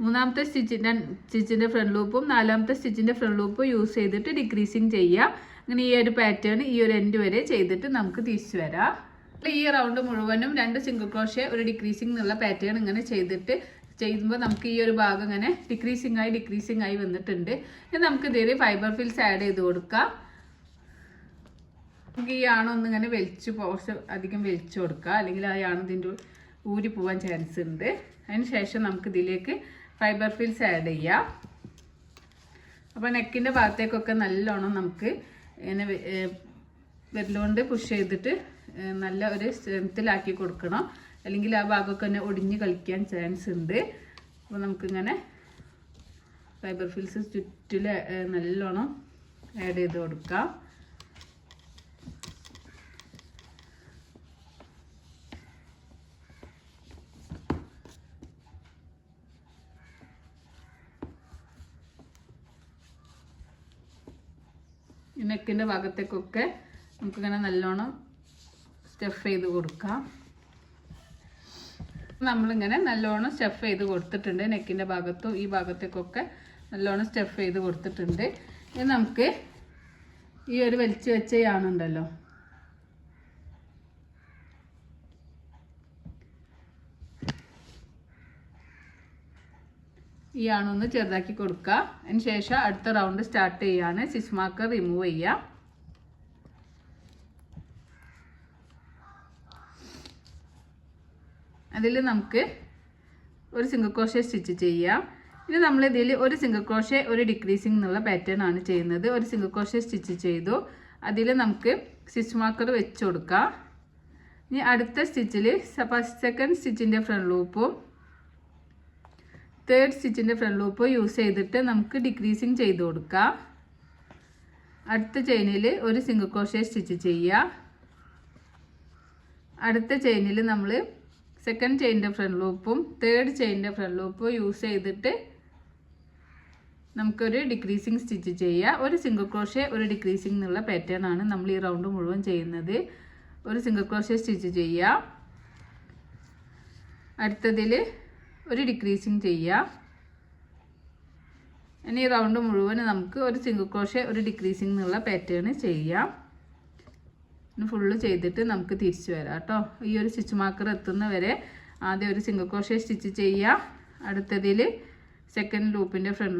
മൂന്നാമത്തെ സ്റ്റിച്ചിൻ്റെ ഫ്രണ്ട് ലൂപ്പും നാലാമത്തെ സ്റ്റിച്ചിൻ്റെ ഫ്രണ്ട് ലൂപ്പും യൂസ് ചെയ്തിട്ട് ഡിക്രീസിങ് ചെയ്യുക. അങ്ങനെ ഈ ഒരു പാറ്റേൺ ഈ ഒരു എൻഡ് വരെ ചെയ്തിട്ട് നമുക്ക് തിരിച്ചു വരാം. ഈ റൗണ്ട് മുഴുവനും 2 സിംഗിൾ ക്രോഷേ ഒരു ഡിക്രീസിങ് എന്നുള്ള പാറ്റേൺ ഇങ്ങനെ ചെയ്യുമ്പോൾ നമുക്ക് ഈ ഒരു ഭാഗം ഇങ്ങനെ ഡിക്രീസിങ് ആയി വന്നിട്ടുണ്ട്. ഇനി നമുക്ക് ഇതിൽ ഫൈബർ ഫിൽസ് ആഡ് ചെയ്ത് കൊടുക്കാം. നമുക്ക് ഈ ആണൊന്നിങ്ങനെ അധികം വലിച്ചു കൊടുക്കുക, അല്ലെങ്കിൽ ആ ആണതിൻ്റെ ഊരി പോകാൻ ചാൻസ് ഉണ്ട്. അതിന് ശേഷം നമുക്ക് ഇതിലേക്ക് ഫൈബർ ഫിൽസ് ആഡ് ചെയ്യാം. അപ്പോൾ നെക്കിൻ്റെ ഭാഗത്തേക്കൊക്കെ നല്ലോണം നമുക്ക് ഇങ്ങനെ വിരലുകൊണ്ട് പുഷ് ചെയ്തിട്ട് നല്ല ഒരു സ്ട്രെങ്ത്തിലാക്കി കൊടുക്കണം, അല്ലെങ്കിൽ ആ ഭാഗമൊക്കെ തന്നെ ഒടിഞ്ഞ് കളിക്കാൻ ചാൻസ് ഉണ്ട്. അപ്പോൾ നമുക്കിങ്ങനെ ഫൈബർ ഫിൽസ് ചുറ്റിൽ നല്ലോണം ആഡ് ചെയ്ത് കൊടുക്കാം. ഈ നെക്കിൻ്റെ ഭാഗത്തേക്കൊക്കെ നമുക്കിങ്ങനെ നല്ലോണം സ്റ്റഫ് ചെയ്ത് കൊടുക്കാം. നമ്മളിങ്ങനെ നല്ലോണം സ്റ്റഫ് ചെയ്ത് കൊടുത്തിട്ടുണ്ട്. നെക്കിൻ്റെ ഭാഗത്തും ഈ ഭാഗത്തേക്കൊക്കെ നല്ലോണം സ്റ്റഫ് ചെയ്ത് കൊടുത്തിട്ടുണ്ട്. ഇനി നമുക്ക് ഈ ഒരു വലിച്ചു വെച്ച യാണുണ്ടല്ലോ, ഈ യാണൊന്ന് ചെറുതാക്കി കൊടുക്കുക. അതിന് ശേഷം അടുത്ത റൗണ്ട് സ്റ്റാർട്ട് ചെയ്യാണ്. സ്റ്റിച്ച് മാർക്കർ റിമൂവ് ചെയ്യുക. അതിൽ നമുക്ക് ഒരു സിംഗിൾ ക്രോഷേ സ്റ്റിച്ച് ചെയ്യാം. ഇനി നമ്മൾ ഇതിൽ ഒരു സിംഗിൾ ക്രോഷേ ഒരു ഡിക്രീസിങ് എന്നുള്ള പാറ്റേൺ ആണ് ചെയ്യുന്നത്. ഒരു സിംഗിൾ ക്രോഷേ സ്റ്റിച്ച് ചെയ്തു, അതിൽ നമുക്ക് സ്റ്റിച്ച് മാർക്കർ വെച്ച് കൊടുക്കാം. ഇനി അടുത്ത സ്റ്റിച്ചിൽ സെക്കൻഡ് സ്റ്റിച്ചിൻ്റെ ഫ്രണ്ട് ലൂപ്പും തേർഡ് സ്റ്റിച്ചിൻ്റെ ഫ്രണ്ട് ലൂപ്പും യൂസ് ചെയ്തിട്ട് നമുക്ക് ഡിക്രീസിങ് ചെയ്ത് കൊടുക്കാം. അടുത്ത ചെയിനിൽ ഒരു സിംഗിൾ ക്രോഷേ സ്റ്റിച്ച് ചെയ്യുക. അടുത്ത ചെയിനിൽ നമ്മൾ സെക്കൻഡ് ചെയിനിൻ്റെ ഫ്രണ്ട് ലൂപ്പും തേർഡ് ചെയിനിൻ്റെ ഫ്രണ്ട് ലൂപ്പും യൂസ് ചെയ്തിട്ട് നമുക്കൊരു ഡിക്രീസിങ് സ്റ്റിച്ച് ചെയ്യുക. ഒരു സിംഗിൾ ക്രോഷേ ഒരു ഡിക്രീസിങ് എന്നുള്ള പാറ്റേൺ ആണ് നമ്മൾ ഈ റൗണ്ട് മുഴുവൻ ചെയ്യുന്നത്. ഒരു സിംഗിൾ ക്രോഷേ സ്റ്റിച്ച് ചെയ്യുക, അടുത്തതിൽ ഒരു ഡിക്രീസിങ് ചെയ്യുക. ഇനി ഈ റൗണ്ട് മുഴുവൻ നമുക്ക് ഒരു സിംഗിൾ ക്രോഷേ ഒരു ഡിക്രീസിങ് എന്നുള്ള പാറ്റേൺ ചെയ്യാം. ഫുള്ള് ചെയ്തിട്ട് നമുക്ക് തിരിച്ചു വരാം കേട്ടോ. ഈ ഒരു സ്റ്റിച്ച് മാർക്കർ എത്തുന്ന വരെ ആദ്യം ഒരു സിംഗിൾ ക്രോഷേ സ്റ്റിച്ച് ചെയ്യുക. അടുത്തതിൽ സെക്കൻഡ് ചെയിനിൻ്റെ ഫ്രണ്ട്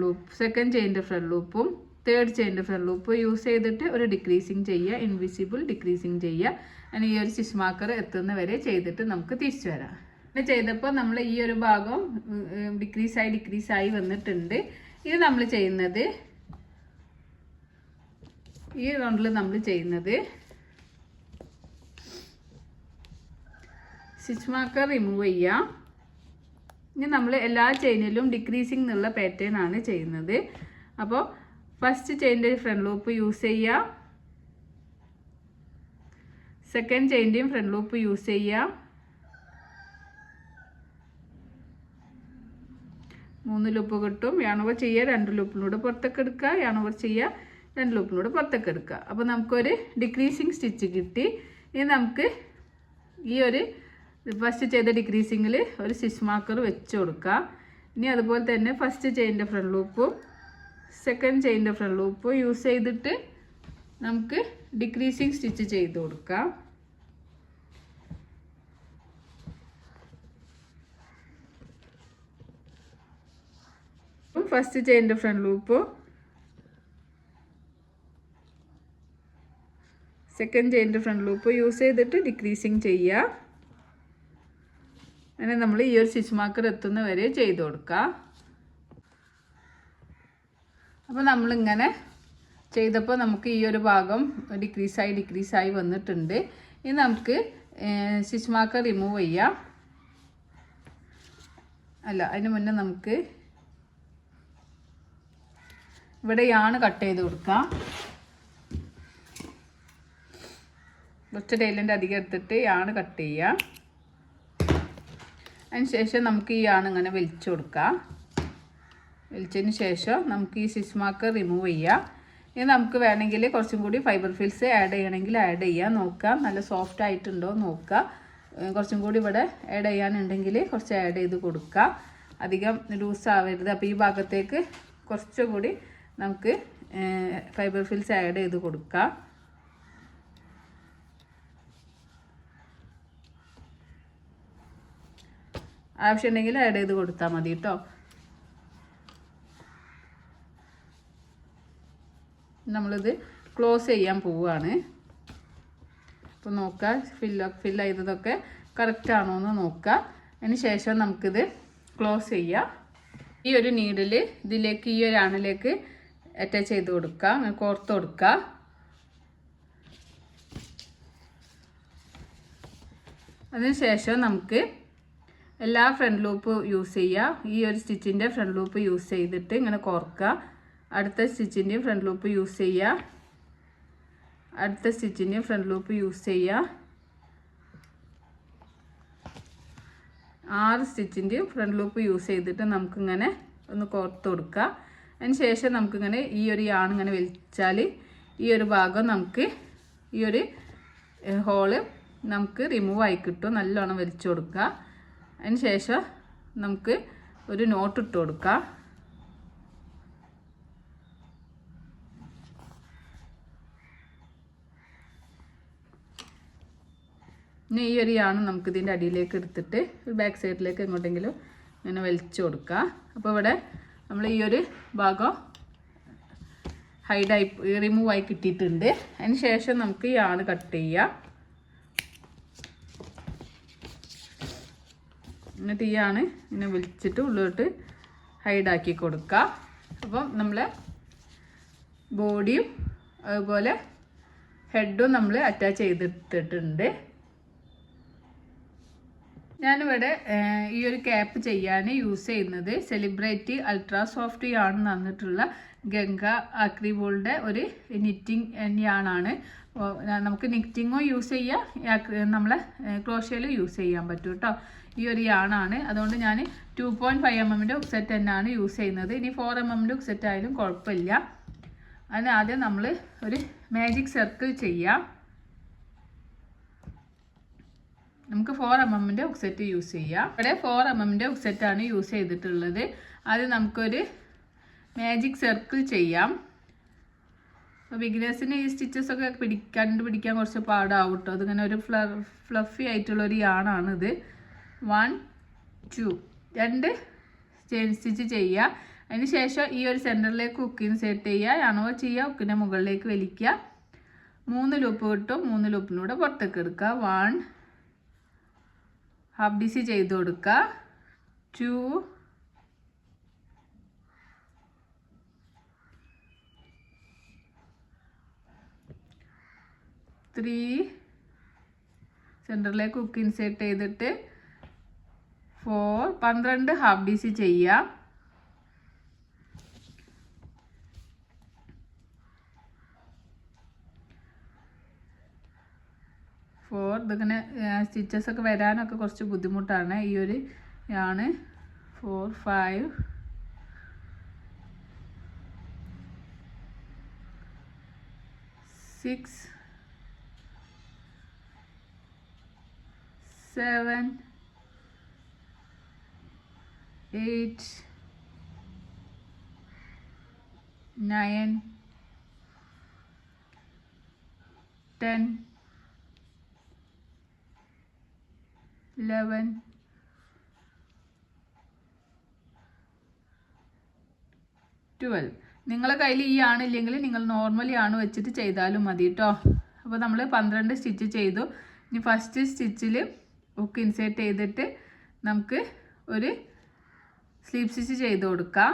ലൂപ്പും തേർഡ് ചെയിനിൻ്റെ ഫ്രണ്ട് ലൂപ്പും യൂസ് ചെയ്തിട്ട് ഒരു ഡിക്രീസിങ് ചെയ്യുക, ഇൻവിസിബിൾ ഡിക്രീസിങ് ചെയ്യുക. അങ്ങനെ ഈ ഒരു സ്റ്റിച്ച് മാർക്കർ എത്തുന്ന വരെ ചെയ്തിട്ട് നമുക്ക് തിരിച്ചു വരാം. അങ്ങനെ ചെയ്തപ്പോൾ നമ്മൾ ഈ ഒരു ഭാഗം ഡിക്രീസായി വന്നിട്ടുണ്ട്. ഇത് നമ്മൾ ചെയ്യുന്നത് ഈ റൗണ്ടിൽ നമ്മൾ ചെയ്യുന്നത് സ്റ്റിച്ച് മാർക്കർ റിമൂവ് ചെയ്യാം. ഇനി നമ്മൾ എല്ലാ ചെയിനിലും ഡിക്രീസിങ് എന്നുള്ള പാറ്റേൺ ആണ് ചെയ്യുന്നത്. അപ്പോൾ ഫസ്റ്റ് ചെയിനിൻ്റെ ഫ്രണ്ട് ലൂപ്പ് യൂസ് ചെയ്യുക, സെക്കൻഡ് ചെയിൻ്റെയും ഫ്രണ്ട് ലൂപ്പ് യൂസ് ചെയ്യുക, 3 ലൂപ്പ് കിട്ടും. യാൺ ഓവർ ചെയ്യുക, 2 ലൂപ്പിലൂടെ പുറത്തേക്ക് എടുക്കുക, യാൺ ഓവർ ചെയ്യുക, 2 ലൂപ്പിലൂടെ പുറത്തേക്ക് എടുക്കുക. അപ്പോൾ നമുക്കൊരു ഡിക്രീസിങ് സ്റ്റിച്ച് കിട്ടി. ഇനി നമുക്ക് ഈ ഒരു ഫസ്റ്റ് ചെയ്ത ഡിക്രീസിങ്ങിൽ ഒരു സ്റ്റിച്ച് മാർക്കർ വെച്ച് കൊടുക്കുക. ഇനി അതുപോലെ തന്നെ ഫസ്റ്റ് ചെയിനിൻ്റെ ഫ്രണ്ട് ലൂപ്പും സെക്കൻഡ് ചെയിനിൻ്റെ ഫ്രണ്ട് ലൂപ്പും യൂസ് ചെയ്തിട്ട് നമുക്ക് ഡിക്രീസിങ് സ്റ്റിച്ച് ചെയ്ത് കൊടുക്കാം. ഫസ്റ്റ് ചെയിനിൻ്റെ ഫ്രണ്ട് ലൂപ്പും സെക്കൻഡ് ചെയിനിൻ്റെ ഫ്രണ്ട് ലൂപ്പ് യൂസ് ചെയ്തിട്ട് ഡിക്രീസിങ് ചെയ്യുക. അങ്ങനെ നമ്മൾ ഈ ഒരു സ്റ്റിച്ച് മാർക്കർ എത്തുന്ന വരെ ചെയ്ത് കൊടുക്കുക. അപ്പോൾ നമ്മളിങ്ങനെ ചെയ്തപ്പോൾ നമുക്ക് ഈ ഒരു ഭാഗം ഡിക്രീസായി വന്നിട്ടുണ്ട്. ഇനി നമുക്ക് സ്റ്റിച്ച് മാർക്കർ റിമൂവ് ചെയ്യാം. അതിന് മുന്നേ നമുക്ക് ഇവിടെ യാണ് കട്ട് ചെയ്ത് കൊടുക്കാം. കുറച്ച് ടൈലിൻ്റെ അധികം എടുത്തിട്ട് യാണ് കട്ട് ചെയ്യാം. അതിന് ശേഷം നമുക്ക് ഈ യാണ് ഇങ്ങനെ വലിച്ചു കൊടുക്കാം. വലിച്ചതിന് ശേഷം നമുക്ക് ഈ സ്റ്റിച്ച് മാർക്ക് റിമൂവ് ചെയ്യാം. ഇനി നമുക്ക് വേണമെങ്കിൽ കുറച്ചും കൂടി ഫൈബർ ഫിൽസ് ആഡ് ചെയ്യണമെങ്കിൽ ആഡ് ചെയ്യാം. നോക്കാം നല്ല സോഫ്റ്റ് ആയിട്ടുണ്ടോ നോക്കുക. കുറച്ചും കൂടി ഇവിടെ ആഡ് ചെയ്യാനുണ്ടെങ്കിൽ കുറച്ച് ആഡ് ചെയ്ത് കൊടുക്കുക. അധികം ലൂസ് ആവരുത്. അപ്പോൾ ഈ ഭാഗത്തേക്ക് കുറച്ചുകൂടി നമുക്ക് ഫൈബർ ഫിൽസ് ആഡ് ചെയ്ത് കൊടുക്കാം. ആവശ്യമുണ്ടെങ്കിൽ ആഡ് ചെയ്ത് കൊടുത്താൽ മതി കേട്ടോ. നമ്മളിത് ക്ലോസ് ചെയ്യാൻ പോവുകയാണ്. അപ്പോൾ നോക്കുക ഫില്ല് ചെയ്തതൊക്കെ കറക്റ്റ് ആണോ എന്ന് നോക്കുക. അതിന് ശേഷം നമുക്കിത് ക്ലോസ് ചെയ്യാം. ഈ ഒരു നീഡിൽ ഇതിലേക്ക് ഈ ഒരു ആണിലേക്ക് അറ്റാച്ച് ചെയ്ത് കൊടുക്കുക. കോർത്ത് കൊടുക്കുക. അതിന് ശേഷം നമുക്ക് എല്ലാ ഫ്രണ്ട് ലൂപ്പ് യൂസ് ചെയ്യുക. ഈ ഒരു സ്റ്റിച്ചിൻ്റെ ഫ്രണ്ട് ലൂപ്പ് യൂസ് ചെയ്തിട്ട് ഇങ്ങനെ കോർക്കുക. അടുത്ത സ്റ്റിച്ചിൻ്റെയും ഫ്രണ്ട് ലൂപ്പ് യൂസ് ചെയ്യുക. അടുത്ത സ്റ്റിച്ചിൻ്റെയും ഫ്രണ്ട് ലൂപ്പ് യൂസ് ചെയ്യുക. 6 സ്റ്റിച്ചിൻ്റെയും ഫ്രണ്ട് ലൂപ്പ് യൂസ് ചെയ്തിട്ട് നമുക്കിങ്ങനെ ഒന്ന് കോർത്ത് കൊടുക്കുക. അതിന് ശേഷം നമുക്കിങ്ങനെ ഈ ഒരു യാണ് ഇങ്ങനെ വലിച്ചാൽ ഈ ഒരു ഭാഗം നമുക്ക് ഈ ഒരു ഹോള് നമുക്ക് റിമൂവ് ആയി കിട്ടും. നല്ലോണം വലിച്ചു കൊടുക്കുക. അതിന് ശേഷം നമുക്ക് ഒരു നോട്ട് ഇട്ട് കൊടുക്കാം. ഇനി ഈ ഒരു യാണ് നമുക്ക് ഇതിൻ്റെ അടിയിലേക്ക് എടുത്തിട്ട് ബാക്ക് സൈഡിലേക്ക് എങ്ങോട്ടെങ്കിലും ഇങ്ങനെ വലിച്ചു കൊടുക്കുക. അപ്പോൾ ഇവിടെ നമ്മൾ ഈ ഒരു ഭാഗം ഹൈഡായി റിമൂവ് ആയി കിട്ടിയിട്ടുണ്ട്. അതിന് ശേഷം നമുക്ക് ഈ യാണ് കട്ട് ചെയ്യാം. എന്നിട്ട് ഈ യാണ് ഇങ്ങനെ വലിച്ചിട്ട് ഉള്ളിലോട്ട് ഹൈഡാക്കി കൊടുക്കുക. അപ്പം നമ്മൾ ബോഡിയും അതുപോലെ ഹെഡും നമ്മൾ അറ്റാച്ച് ചെയ്തിട്ടിട്ടുണ്ട്. ഞാനിവിടെ ഈ ഒരു ക്യാപ്പ് ചെയ്യാൻ യൂസ് ചെയ്യുന്നത് സെലിബ്രേറ്റ് അൾട്രാ സോഫ്റ്റ് യാണ് തന്നിട്ടുള്ള ഗംഗ ആക്രിബോളിൻ്റെ ഒരു നിറ്റിംഗ് യാണാണ്. നമുക്ക് നിറ്റിങ്ങോ യൂസ് ചെയ്യാം, നമ്മളെ ക്രോഷ്യയിൽ യൂസ് ചെയ്യാൻ പറ്റും കേട്ടോ. ഈ ഒരു യാണാണ്. അതുകൊണ്ട് ഞാൻ 2.5 mm ഉക്സെറ്റ് തന്നെയാണ് യൂസ് ചെയ്യുന്നത്. ഇനി 4 mm ഉക്സെറ്റ് ആയാലും കുഴപ്പമില്ല. അതിന് ആദ്യം നമ്മൾ ഒരു മാജിക് സർക്കിൾ ചെയ്യാം. നമുക്ക് 4 mm ഉക്സെറ്റ് യൂസ് ചെയ്യാം. ഇവിടെ 4 mm ഉക്സെറ്റാണ് യൂസ് ചെയ്തിട്ടുള്ളത്. ആദ്യം നമുക്കൊരു മാജിക് സർക്കിൾ ചെയ്യാം. അപ്പോൾ ബിഗിനേഴ്സിന് ഈ സ്റ്റിച്ചസൊക്കെ പിടിക്കാൻ കുറച്ച് പാടാവും കേട്ടോ. അതിങ്ങനെ ഒരു ഫ്ലഫി ആയിട്ടുള്ളൊരു യാണാണിത്. 1 2 2 ചെയിൻ സ്റ്റിച്ച് ചെയ്യുക. അതിന് ശേഷം ഈ ഒരു സെൻറ്ററിലേക്ക് ഹുക്കിന് സെറ്റ് ചെയ്യുക. യാണോ ചെയ്യുക, ഹുക്കിൻ്റെ മുകളിലേക്ക് വലിക്കുക. 3 ലൂപ്പ് കിട്ടും. 3 ലൂപ്പിലൂടെ പുറത്തേക്ക് എടുക്കുക. 1 ഹാഫ് DC ചെയ്ത് കൊടുക്കുക. 2 3 സെൻറ്ററിലേക്ക് ഹുക്ക് ഇൻസേർട്ട് ചെയ്തിട്ട് 4 12 ഹാഫ് DC ചെയ്യാം. 4 ഇതിങ്ങനെ സ്റ്റിച്ചസൊക്കെ വരാനൊക്കെ കുറച്ച് ബുദ്ധിമുട്ടാണ്. ഈ ഒരു യാണ് 4 5 6 7 8 9 10 11 12. നിങ്ങളെ കയ്യിൽ ഈ ആണില്ലെങ്കിൽ നിങ്ങൾ നോർമലി ആണ് വെച്ചിട്ട് ചെയ്താലും മതി കേട്ടോ. അപ്പോൾ നമ്മൾ 12 സ്റ്റിച്ച് ചെയ്തു. ഇനി ഫസ്റ്റ് സ്റ്റിച്ചിൽ ഹുക്ക് ഇൻസേർട്ട് ചെയ്തിട്ട് നമുക്ക് ഒരു സ്ലീപ്പ് സ്റ്റിച്ച് ചെയ്ത് കൊടുക്കാം.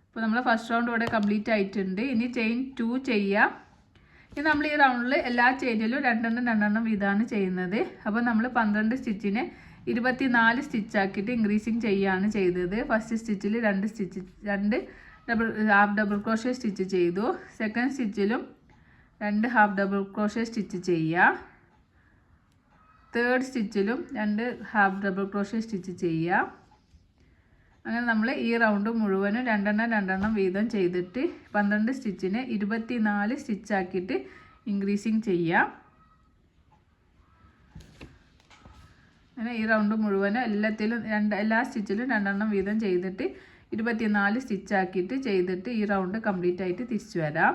അപ്പോൾ നമ്മൾ ഫസ്റ്റ് റൗണ്ട് ഇവിടെ കംപ്ലീറ്റ് ആയിട്ടുണ്ട്. ഇനി ചെയിൻ 2 ചെയ്യാം. ഇനി നമ്മൾ ഈ റൗണ്ടിൽ എല്ലാ ചെയിനിലും 2 വീതമാണ് ചെയ്യുന്നത്. അപ്പോൾ നമ്മൾ 12 സ്റ്റിച്ചിനെ 24 സ്റ്റിച്ചാക്കിയിട്ട് ഇൻക്രീസിങ് ചെയ്യുകയാണ് ചെയ്തത്. ഫസ്റ്റ് സ്റ്റിച്ചിൽ 2 ഹാഫ് ഡബിൾ ക്രോഷ്യ സ്റ്റിച്ച് ചെയ്തു. സെക്കൻഡ് സ്റ്റിച്ചിലും 2 ഹാഫ് ഡബിൾ ക്രോഷ്യ സ്റ്റിച്ച് ചെയ്യുക. തേർഡ് സ്റ്റിച്ചിലും 2 ഹാഫ് ഡബിൾ ക്രോഷ്യ സ്റ്റിച്ച് ചെയ്യുക. അങ്ങനെ നമ്മൾ ഈ റൗണ്ട് മുഴുവനും 2 വീതം ചെയ്തിട്ട് 12 സ്റ്റിച്ചിനെ 24 സ്റ്റിച്ചാക്കിയിട്ട് ഇൻക്രീസിങ് ചെയ്യാം. അങ്ങനെ ഈ റൗണ്ട് മുഴുവനും എല്ലാ സ്റ്റിച്ചിലും 2 വീതം ചെയ്തിട്ട് 24 സ്റ്റിച്ചാക്കിയിട്ട് ചെയ്തിട്ട് ഈ റൗണ്ട് കംപ്ലീറ്റ് ആയിട്ട് തിരിച്ചു വരാം.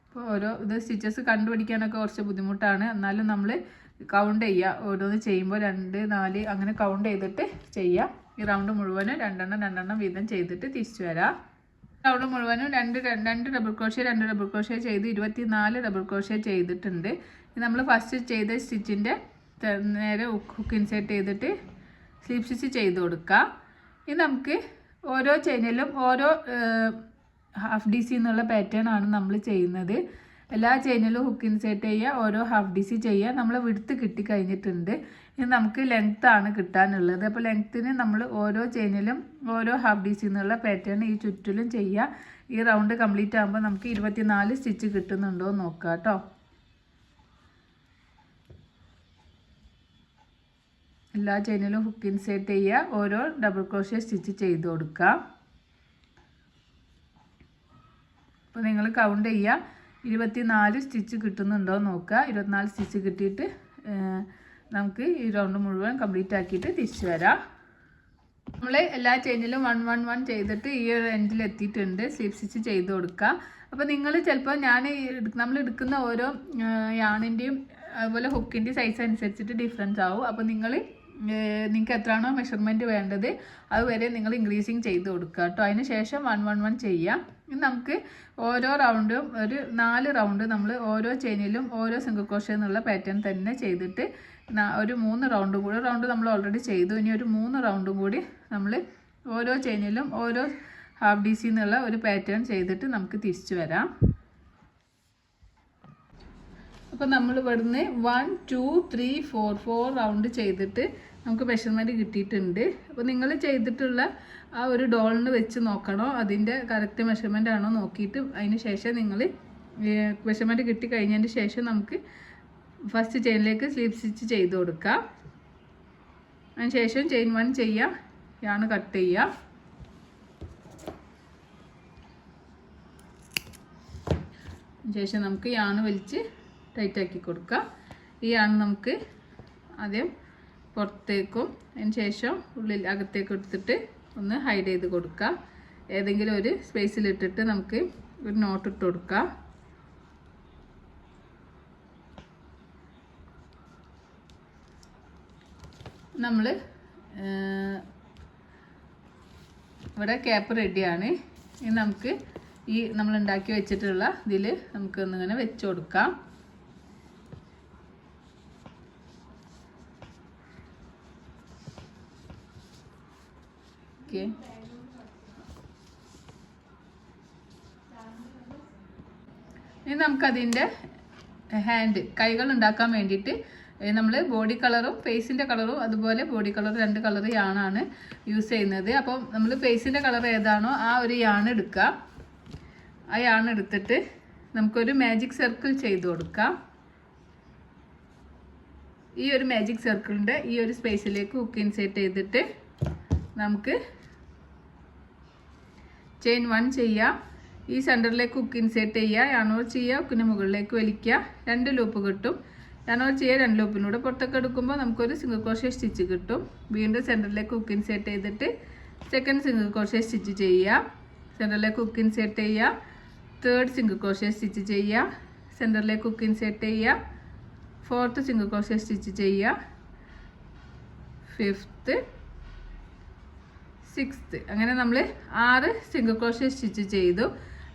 അപ്പോൾ ഓരോ സ്റ്റിച്ചസ് കണ്ടുപിടിക്കാനൊക്കെ കുറച്ച് ബുദ്ധിമുട്ടാണ്. എന്നാലും നമ്മൾ കൗണ്ട് ചെയ്യുക. ഓരോന്ന് ചെയ്യുമ്പോൾ 2, 4 അങ്ങനെ കൗണ്ട് ചെയ്തിട്ട് ചെയ്യുക. ഈ റൗണ്ട് മുഴുവനും 2 വീതം ചെയ്തിട്ട് തിരിച്ചു വരാം. റൗണ്ട് മുഴുവനും 2 ഡബിൾ ക്രോഷ്യ 2 ഡബിൾ ക്രോഷ്യ ചെയ്ത് 24 ഡബിൾ ക്രോഷ്യ ചെയ്തിട്ടുണ്ട്. നമ്മൾ ഫസ്റ്റ് ചെയ്ത സ്റ്റിച്ചിൻ്റെ നേരെ ഹുക്ക് ഇൻസേർട്ട് ചെയ്തിട്ട് സ്ലീപ്പ് സ്റ്റിച്ച് ചെയ്ത് കൊടുക്കുക. ഇനി നമുക്ക് ഓരോ ചെയിനിലും ഓരോ ഹാഫ് DC എന്നുള്ള പാറ്റേൺ ആണ് നമ്മൾ ചെയ്യുന്നത്. എല്ലാ ചെയിനിലും ഹുക്ക് ഇൻസേർട്ട് ചെയ്യുക, ഓരോ ഹാഫ് DC ചെയ്യുക. നമ്മൾ വിഡ്ത്ത് കിട്ടിക്കഴിഞ്ഞിട്ടുണ്ട്. ഇനി നമുക്ക് ലെങ്ത് ആണ് കിട്ടാനുള്ളത്. അപ്പോൾ ലെങ്ത്തിന് നമ്മൾ ഓരോ ചെയിനിലും ഓരോ ഹാഫ് DC എന്നുള്ള പാറ്റേൺ ഈ ചുറ്റിലും ചെയ്യുക. ഈ റൗണ്ട് കംപ്ലീറ്റ് ആകുമ്പോൾ നമുക്ക് 24 സ്റ്റിച്ച് കിട്ടുന്നുണ്ടോ എന്ന് നോക്കാം കേട്ടോ. എല്ലാ ചെയിനിലും ഹുക്ക് ഇൻസേർട്ട് ചെയ്യുക, ഓരോ ഡബിൾ ക്രോഷ്യ സ്റ്റിച്ച് ചെയ്ത് കൊടുക്കുക. അപ്പോൾ നിങ്ങൾ കൗണ്ട് ചെയ്യുക, 24 സ്റ്റിച്ച് കിട്ടുന്നുണ്ടോ നോക്കുക. 24 സ്റ്റിച്ച് കിട്ടിയിട്ട് നമുക്ക് ഈ റൗണ്ട് മുഴുവൻ കംപ്ലീറ്റ് ആക്കിയിട്ട് തിരിച്ചു വരാം. നമ്മൾ എല്ലാ ചെയിനിലും 1 ചെയ്തിട്ട് ഈ ഒരു എൻഡിൽ എത്തിയിട്ടുണ്ട്. സ്ലീപ്പ് സ്റ്റിച്ച് ചെയ്ത് കൊടുക്കുക. അപ്പോൾ നിങ്ങൾ ചിലപ്പോൾ നമ്മൾ എടുക്കുന്ന ഓരോ യാണിൻ്റെയും അതുപോലെ ഹുക്കിൻ്റെ സൈസ് അനുസരിച്ചിട്ട് ഡിഫറൻസ് ആവും. അപ്പോൾ നിങ്ങൾക്ക് എത്രയാണോ മെഷർമെൻറ്റ് വേണ്ടത് അതുവരെ നിങ്ങൾ ഇൻക്രീസിങ് ചെയ്ത് കൊടുക്കുക കേട്ടോ. അതിന് ശേഷം 1 ചെയ്യാം. ഇനി നമുക്ക് ഓരോ റൗണ്ടും ഒരു 4 റൗണ്ട് നമ്മൾ ഓരോ ചെയിനിലും ഓരോ സിംഗിൾ ക്രോഷ്യ എന്നുള്ള പാറ്റേൺ തന്നെ ചെയ്തിട്ട് ഒരു 3 റൗണ്ട് കൂടി നമ്മൾ ഓൾറെഡി ചെയ്തു. ഇനി ഒരു 3 റൗണ്ടും കൂടി നമ്മൾ ഓരോ ചെയിനിലും ഓരോ ഹാഫ് DC എന്നുള്ള ഒരു പാറ്റേൺ ചെയ്തിട്ട് നമുക്ക് തിരിച്ചു വരാം. അപ്പോൾ നമ്മൾ ഇവിടുന്ന് 1 2 3 4 റൗണ്ട് ചെയ്തിട്ട് നമുക്ക് മെഷർമെൻറ്റ് കിട്ടിയിട്ടുണ്ട്. അപ്പോൾ നിങ്ങൾ ചെയ്തിട്ടുള്ള ആ ഒരു ഡോളിന് വെച്ച് നോക്കണോ അതിൻ്റെ കറക്റ്റ് മെഷർമെൻ്റ് ആണോ നോക്കിയിട്ട് അതിന് ശേഷം നിങ്ങൾ മെഷർമെൻറ്റ് കിട്ടിക്കഴിഞ്ഞതിന് ശേഷം നമുക്ക് ഫസ്റ്റ് ചെയിനിലേക്ക് സ്ലീപ്പ് സ്റ്റിച്ച് ചെയ്ത് കൊടുക്കാം. അതിന് ശേഷം ചെയിൻ 1 ചെയ്യുക, യാണ് കട്ട് ചെയ്യുക. ശേഷം നമുക്ക് യാണ് വലിച്ച് ടൈറ്റാക്കി കൊടുക്കുക. ഈ യാണ് നമുക്ക് ആദ്യം പുറത്തേക്കും അതിന് ശേഷം അകത്തേക്കും എടുത്തിട്ട് ഒന്ന് ഹൈഡ് ചെയ്ത് കൊടുക്കുക. ഏതെങ്കിലും ഒരു സ്പേസിലിട്ടിട്ട് നമുക്ക് ഒരു നോട്ട് ഇട്ട് കൊടുക്കുക. നമ്മൾ ഇവിടെ ക്യാപ്പ് റെഡിയാണ്. ഇനി നമുക്ക് ഈ നമ്മൾ ഉണ്ടാക്കി വെച്ചിട്ടുള്ള ഇതിൽ നമുക്ക് ഒന്നിങ്ങനെ വെച്ച് കൊടുക്കാം. ഓക്കെ, ഇനി നമുക്കതിൻ്റെ കൈകൾ ഉണ്ടാക്കാൻ വേണ്ടിയിട്ട് നമ്മൾ ബോഡി കളറും ഫേസിൻ്റെ കളറും അതുപോലെ ബോഡി കളർ 2 കളർ യാണാണ് യൂസ് ചെയ്യുന്നത്. അപ്പം നമ്മൾ ഫേസിൻ്റെ കളർ ഏതാണോ ആ ഒരു യാണ് എടുക്കുക. ആ യാണ് എടുത്തിട്ട് നമുക്കൊരു മാജിക് സർക്കിൾ ചെയ്ത് കൊടുക്കാം. ഈ ഒരു മാജിക് സർക്കിളിൻ്റെ ഈ ഒരു സ്പേസിലേക്ക് ഹുക്ക് ഇൻസേർട്ട് ചെയ്തിട്ട് നമുക്ക് ചെയിൻ 1 ചെയ്യുക. ഈ സെൻറ്ററിലേക്ക് ഹുക്ക് ഇൻസേർട്ട് ചെയ്യുക, യാണോർ ചെയ്യുക, ഹുക്കിന് മുകളിലേക്ക് വലിക്കുക. 2 ലൂപ്പ് കിട്ടും. യാണോർ ചെയ്യുക, 2 ലൂപ്പിലൂടെ പുറത്തൊക്കെ എടുക്കുമ്പോൾ നമുക്കൊരു സിംഗിൾ ക്രോഷ്യ സ്റ്റിച്ച് കിട്ടും. വീണ്ടും സെൻറ്ററിലേക്ക് ഹുക്ക് ഇൻസേർട്ട് ചെയ്തിട്ട് സെക്കൻഡ് സിംഗിൾ ക്രോഷ്യ സ്റ്റിച്ച് ചെയ്യുക. സെൻറ്ററിലേക്ക് ഹുക്ക് ഇൻസേർട്ട് ചെയ്യുക, തേർഡ് സിംഗിൾ ക്രോഷ്യ സ്റ്റിച്ച് ചെയ്യുക. സെൻറ്ററിലേക്ക് ഹുക്ക് ഇൻസേർട്ട് ചെയ്യുക, ഫോർത്ത് സിംഗിൾ ക്രോഷ്യ സ്റ്റിച്ച് ചെയ്യുക, ഫിഫ്ത്ത്, 6th. അങ്ങനെ നമ്മൾ 6 സിംഗിൾ ക്രോഷ്യ സ്റ്റിച്ച് ചെയ്തു.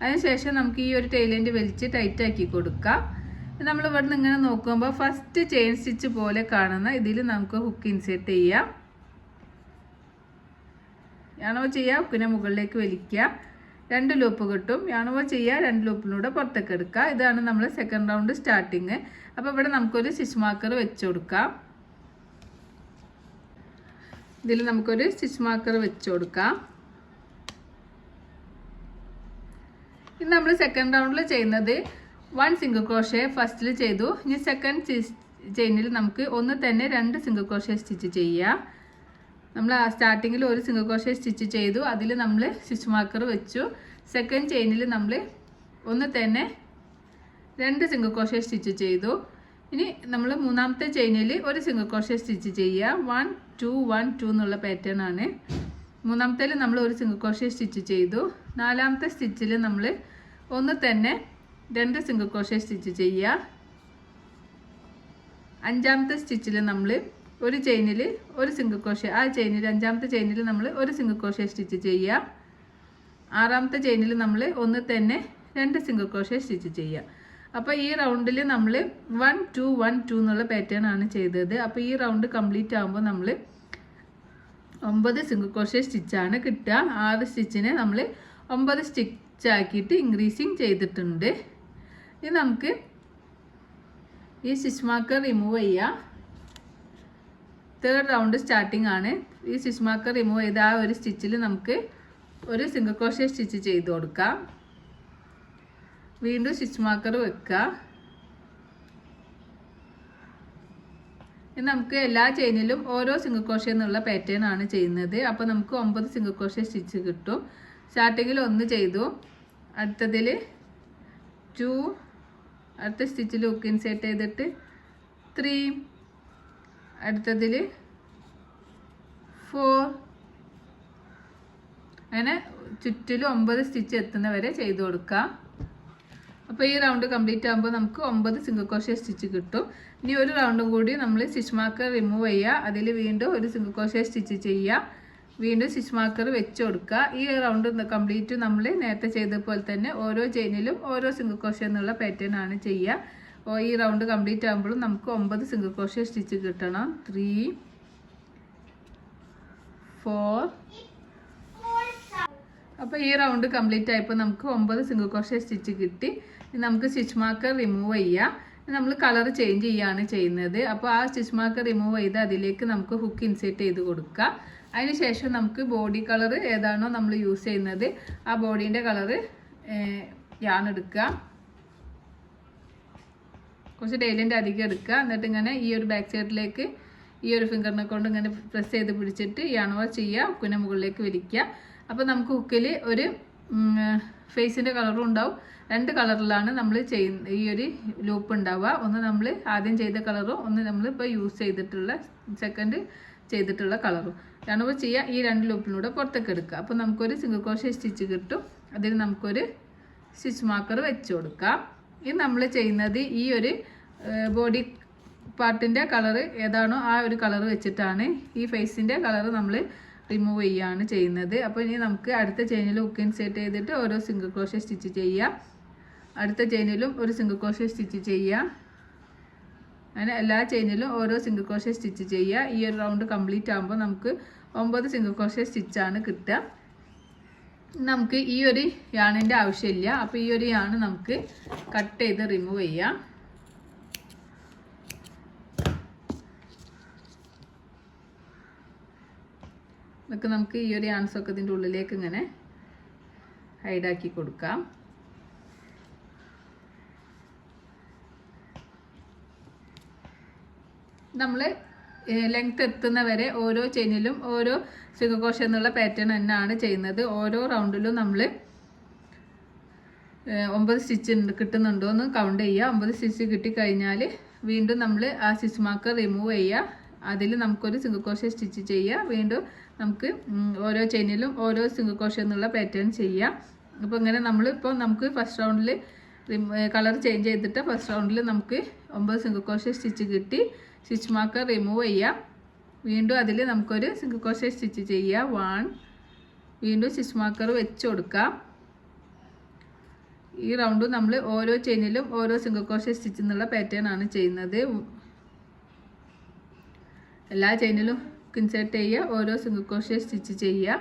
അതിനുശേഷം നമുക്ക് ഈ ഒരു ടൈലൻഡ് വലിച്ച് ടൈറ്റാക്കി കൊടുക്കാം. നമ്മൾ ഇവിടെ നിന്ന് ഇങ്ങനെ നോക്കുമ്പോൾ ഫസ്റ്റ് ചെയിൻ സ്റ്റിച്ച് പോലെ കാണുന്ന ഇതിൽ നമുക്ക് ഹുക്ക് ഇൻസേർട്ട് ചെയ്യാം. യാണോ ചെയ്യുക, ഹുക്കിനെ മുകളിലേക്ക് വലിക്കുക. 2 ലൂപ്പ് കിട്ടും. യാണോ ചെയ്യുക, 2 ലൂപ്പിലൂടെ പുറത്തേക്ക് എടുക്കുക. ഇതാണ് നമ്മൾ സെക്കൻഡ് റൗണ്ട് സ്റ്റാർട്ടിങ്. അപ്പോൾ ഇവിടെ നമുക്കൊരു സ്റ്റിച്ച് മാർക്കർ വെച്ച് കൊടുക്കാം. ഇതിൽ നമുക്കൊരു സ്റ്റിച്ച് മാർക്കർ വെച്ച് കൊടുക്കാം. ഇനി നമ്മൾ സെക്കൻഡ് റൗണ്ടിൽ ചെയ്യുന്നത് 1 സിംഗിൾ ക്രോഷേ ഫസ്റ്റിൽ ചെയ്തു. ഇനി സെക്കൻഡ് ചെയിനിൽ നമുക്ക് ഒന്ന് തന്നെ 2 സിംഗിൾ ക്രോഷേ സ്റ്റിച്ച് ചെയ്യാം. നമ്മൾ സ്റ്റാർട്ടിങ്ങിൽ ഒരു സിംഗിൾ ക്രോഷേ സ്റ്റിച്ച് ചെയ്തു, അതിൽ നമ്മൾ സ്റ്റിച്ച് മാർക്കർ വെച്ചു. സെക്കൻഡ് ചെയിനിൽ നമ്മൾ ഒന്ന് തന്നെ 2 സിംഗിൾ ക്രോഷേ സ്റ്റിച്ച് ചെയ്തു. ഇനി നമ്മൾ മൂന്നാമത്തെ ചെയിനിൽ ഒരു സിംഗിൾ ക്രോഷേ സ്റ്റിച്ച് ചെയ്യുക. 1 2 1 2 എന്നുള്ള പാറ്റേൺ ആണ്. മൂന്നാമത്തേൽ നമ്മൾ ഒരു സിംഗിൾ ക്രോഷേ സ്റ്റിച്ച് ചെയ്തു. നാലാമത്തെ സ്റ്റിച്ചിൽ നമ്മൾ ഒന്ന് തന്നെ 2 സിംഗിൾ ക്രോഷേ സ്റ്റിച്ച് ചെയ്യുക. അഞ്ചാമത്തെ സ്റ്റിച്ചിൽ നമ്മൾ ഒരു ചെയിനിൽ ഒരു സിംഗിൾ ക്രോഷേ, ആ ചെയിനിൽ അഞ്ചാമത്തെ ചെയിനിൽ നമ്മൾ ഒരു സിംഗിൾ ക്രോഷേ സ്റ്റിച്ച് ചെയ്യുക. ആറാമത്തെ ചെയിനിൽ നമ്മൾ ഒന്ന് തന്നെ 2 സിംഗിൾ ക്രോഷേ സ്റ്റിച്ച് ചെയ്യുക. അപ്പോൾ ഈ റൗണ്ടിൽ നമ്മൾ 1 2 1 2 എന്നുള്ള പാറ്റേൺ ആണ് ചെയ്തത്. അപ്പോൾ ഈ റൗണ്ട് കംപ്ലീറ്റ് ആകുമ്പോൾ നമ്മൾ 9 സിംഗിൾ ക്രോഷേ സ്റ്റിച്ചാണ് കിട്ടുക. 6 സ്റ്റിച്ചിനെ നമ്മൾ 9 സ്റ്റിച്ച് ആക്കിയിട്ട് ഇൻക്രീസിങ് ചെയ്തിട്ടുണ്ട്. ഇനി നമുക്ക് ഈ സ്റ്റിച്ച് മാർക്കർ റിമൂവ് ചെയ്യാം. തേർഡ് റൗണ്ട് സ്റ്റാർട്ടിംഗ് ആണ്. ഈ സ്റ്റിച്ച് മാർക്കർ റിമൂവ് ചെയ്ത ആ ഒരു സ്റ്റിച്ചിൽ നമുക്ക് ഒരു സിംഗിൾ ക്രോഷേ സ്റ്റിച്ച് ചെയ്ത് കൊടുക്കാം. വീണ്ടും സ്റ്റിച്ച് മാർക്കർ വെക്കുക. ഇനി നമുക്ക് എല്ലാ ചെയിനിലും ഓരോ സിംഗിൾ ക്രോഷേ എന്നുള്ള പാറ്റേൺ ആണ് ചെയ്യുന്നത്. അപ്പോൾ നമുക്ക് 9 സിംഗിൾ ക്രോഷേ സ്റ്റിച്ച് കിട്ടും. സ്റ്റാർട്ടിങ്ങിൽ 1 ചെയ്തു, അടുത്തതിൽ 2, അടുത്ത സ്റ്റിച്ചിൽ ഹുക്ക് ഇൻസേർട്ട് ചെയ്തിട്ട് 3, അടുത്തതിൽ 4, അങ്ങനെ ചുറ്റിലും 9 സ്റ്റിച്ച് എത്തുന്ന വരെ ചെയ്ത് കൊടുക്കാം. അപ്പോൾ ഈ റൗണ്ട് കംപ്ലീറ്റ് ആകുമ്പോൾ നമുക്ക് 9 സിംഗിൾ ക്രോഷേ സ്റ്റിച്ച് കിട്ടും. ഇനി ഒരു റൗണ്ടും കൂടി നമ്മൾ സ്റ്റിച്ച് മാർക്കർ റിമൂവ് ചെയ്യുക. അതിൽ വീണ്ടും ഒരു സിംഗിൾ ക്രോഷേ സ്റ്റിച്ച് ചെയ്യുക. വീണ്ടും സ്റ്റിച്ച് മാർക്കർ വെച്ച് കൊടുക്കുക. ഈ റൗണ്ട് കംപ്ലീറ്റ് നമ്മൾ നേരത്തെ ചെയ്തതുപോലെ തന്നെ ഓരോ ചെയിനിലും ഓരോ സിംഗിൾ ക്രോഷേ എന്നുള്ള പാറ്റേൺ ആണ് ചെയ്യുക. ഈ റൗണ്ട് കംപ്ലീറ്റ് ആകുമ്പോഴും നമുക്ക് 9 സിംഗിൾ ക്രോഷേ സ്റ്റിച്ച് കിട്ടണം. 3 4. അപ്പോൾ ഈ റൗണ്ട് കംപ്ലീറ്റ് ആയപ്പോൾ നമുക്ക് 9 സിംഗിൾ ക്രോഷേ സ്റ്റിച്ച് കിട്ടി. നമുക്ക് സ്റ്റിച്ച് മാർക്കർ റിമൂവ് ചെയ്യാം. നമ്മൾ കളർ ചേഞ്ച് ചെയ്യുകയാണ് ചെയ്യുന്നത്. അപ്പോൾ ആ സ്റ്റിച്ച് മാർക്കർ റിമൂവ് ചെയ്ത് അതിലേക്ക് നമുക്ക് ഹുക്ക് ഇൻസേർട്ട് ചെയ്ത് കൊടുക്കുക. അതിനുശേഷം നമുക്ക് ബോഡി കളർ ഏതാണോ നമ്മൾ യൂസ് ചെയ്യുന്നത് ആ ബോഡീൻ്റെ കളറ് യാൺ എടുക്കുക. കുറച്ച് ഡെയിലിൻ്റെ അധികം എടുക്കുക. എന്നിട്ട് ഇങ്ങനെ ഈ ഒരു ബാക്ക് സൈഡിലേക്ക് ഈ ഒരു ഫിംഗറിനെ കൊണ്ട് ഇങ്ങനെ പ്രസ് ചെയ്ത് പിടിച്ചിട്ട് യാൺ വർക്ക് ചെയ്യുക. ഹുക്കിനെ മുകളിലേക്ക് വിരിക്കുക. അപ്പോൾ നമുക്ക് ഹുക്കിൽ ഒരു ഫേസിൻ്റെ കളറും ഉണ്ടാവും. 2 കളറിലാണ് നമ്മൾ ചെയ്യുന്ന ഈ ഒരു ലൂപ്പ് ഉണ്ടാവുക. ഒന്ന് നമ്മൾ ആദ്യം ചെയ്ത കളറും ഒന്ന് നമ്മളിപ്പോൾ യൂസ് ചെയ്തിട്ടുള്ള സെക്കൻഡ് ചെയ്തിട്ടുള്ള കളറും രണ്ടുമ്പോൾ ചെയ്യുക. ഈ 2 ലൂപ്പിലൂടെ പുറത്തേക്ക് എടുക്കുക. അപ്പോൾ നമുക്കൊരു സിംഗിൾ ക്രോഷേ സ്റ്റിച്ച് കിട്ടും. അതിന് നമുക്കൊരു സ്റ്റിച്ച് മാർക്കർ വെച്ച് കൊടുക്കാം. ഇത് നമ്മൾ ചെയ്യുന്നത് ഈ ഒരു ബോഡി പാർട്ടിൻ്റെ കളറ് ഏതാണോ ആ ഒരു കളർ വെച്ചിട്ടാണ് ഈ ഫേസിൻ്റെ കളർ നമ്മൾ റിമൂവ് ചെയ്യുകയാണ് ചെയ്യുന്നത്. അപ്പോൾ ഇനി നമുക്ക് അടുത്ത ചെയിനിൽ ഹുക്ക് ഇൻസേർട്ട് ചെയ്തിട്ട് ഓരോ സിംഗിൾ ക്രോഷേ സ്റ്റിച്ച് ചെയ്യുക. അടുത്ത ചെയിനിലും ഒരു സിംഗിൾ ക്രോഷേ സ്റ്റിച്ച് ചെയ്യുക. അങ്ങനെ എല്ലാ ചെയിനിലും ഓരോ സിംഗിൾ ക്രോഷേ സ്റ്റിച്ച് ചെയ്യുക. ഈ ഒരു റൗണ്ട് കംപ്ലീറ്റ് ആകുമ്പോൾ നമുക്ക് 9 സിംഗിൾ ക്രോഷേ സ്റ്റിച്ചാണ് കിട്ടുക. നമുക്ക് ഈ ഒരു യാണിൻ്റെ ആവശ്യമില്ല. അപ്പോൾ ഈ ഒരു യാണ് നമുക്ക് കട്ട് ചെയ്ത് റിമൂവ് ചെയ്യാം. ഇതൊക്കെ നമുക്ക് ഈ ഒരു യാൺസൊക്കെ ഇതിൻ്റെ ഉള്ളിലേക്ക് ഇങ്ങനെ ഹൈഡാക്കി കൊടുക്കാം. നമ്മൾ ലെങ്ത് എത്തുന്ന വരെ ഓരോ ചെയിനിലും ഓരോ സിംഗിൾ ക്രോഷേ എന്നുള്ള പാറ്റേൺ തന്നെയാണ് ചെയ്യുന്നത്. ഓരോ റൗണ്ടിലും നമ്മൾ 9 സ്റ്റിച്ച് കിട്ടുന്നുണ്ടോ എന്ന് കൗണ്ട് ചെയ്യുക. 9 സ്റ്റിച്ച് കിട്ടിക്കഴിഞ്ഞാൽ വീണ്ടും നമ്മൾ ആ സ്റ്റിച്ച് മാർക്കർ റിമൂവ് ചെയ്യുക. അതിൽ നമുക്കൊരു സിംഗിൾ ക്രോഷേ സ്റ്റിച്ച് ചെയ്യുക. വീണ്ടും നമുക്ക് ഓരോ ചെയിനിലും ഓരോ സിംഗിൾ ക്രോഷേ എന്നുള്ള പാറ്റേൺ ചെയ്യാം. അപ്പോൾ ഇങ്ങനെ നമ്മളിപ്പോൾ നമുക്ക് ഫസ്റ്റ് റൗണ്ടിൽ കളർ ചേഞ്ച് ചെയ്തിട്ട് ഫസ്റ്റ് റൗണ്ടിൽ നമുക്ക് 9 സിംഗിൾ ക്രോഷേ സ്റ്റിച്ച് കിട്ടി. സ്റ്റിച്ച് മാർക്കർ റിമൂവ് ചെയ്യാം. വീണ്ടും അതിൽ നമുക്കൊരു സിംഗിൾ ക്രോഷേ സ്റ്റിച്ച് ചെയ്യുക. 1. വീണ്ടും സ്റ്റിച്ച് മാർക്കർ വെച്ച് കൊടുക്കാം. ഈ റൗണ്ട് നമ്മൾ ഓരോ ചെയിനിലും ഓരോ സിംഗിൾ ക്രോഷേ സ്റ്റിച്ച് എന്നുള്ള പാറ്റേൺ ആണ് ചെയ്യുന്നത്. എല്ലാ ചെയിനിലും ഇൻസേർട്ട് ചെയ്യുക, ഓരോ സിംഗിൾ ക്രോഷേ സ്റ്റിച്ച് ചെയ്യുക.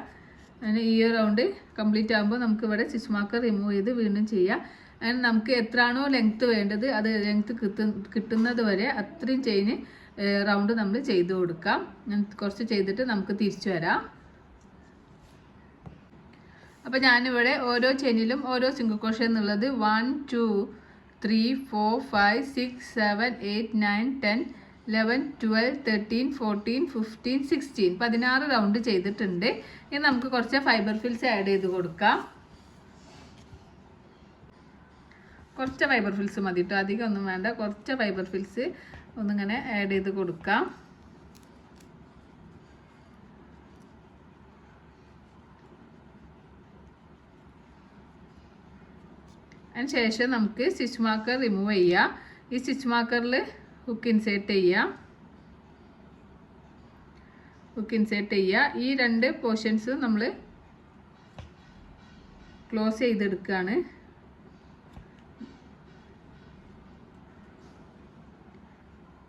അങ്ങനെ ഈ റൗണ്ട് കംപ്ലീറ്റ് ആകുമ്പോൾ നമുക്ക് ഇവിടെ സ്റ്റിച്ച് മാർക്കർ റിമൂവ് ചെയ്ത് വീണ്ടും ചെയ്യുക. അങ്ങനെ നമുക്ക് എത്രയാണോ ലെങ്ത്ത് വേണ്ടത് അത് ലെങ്ത്ത് കിട്ടുന്നത് വരെ അത്രയും ചെയിന് റൗണ്ട് നമ്മൾ ചെയ്ത് കൊടുക്കാം. കുറച്ച് ചെയ്തിട്ട് നമുക്ക് തിരിച്ചു വരാം. അപ്പോൾ ഞാനിവിടെ ഓരോ ചെയിനിലും ഓരോ സിംഗിൾ ക്രോഷ്യ എന്നുള്ളത് 1 2 3 4 5 6 7 8 9 10 11 12 13 14 15 16 16 റൗണ്ട് ചെയ്തിട്ടുണ്ട്. ഇനി നമുക്ക് കുറച്ച് ഫൈബർ ഫിൽസ് ആഡ് ചെയ്ത് കൊടുക്കാം. കുറച്ച് ഫൈബർ ഫിൽസ് മതി കേട്ടോ, അധികം ഒന്നും വേണ്ട. കുറച്ച് ഫൈബർ ഫിൽസ് ഒന്നിങ്ങനെ ആഡ് ചെയ്ത് കൊടുക്കാം. അതിന് ശേഷം നമുക്ക് സ്റ്റിച്ച് മാർക്കർ റിമൂവ് ചെയ്യാം. ഈ സ്റ്റിച്ച് മാർക്കറിൽ ഹുക്ക് ഇൻസേർട്ട് ചെയ്യുക. ഈ 2 പോർഷൻസ് നമ്മൾ ക്ലോസ് ചെയ്തെടുക്കുകയാണ്.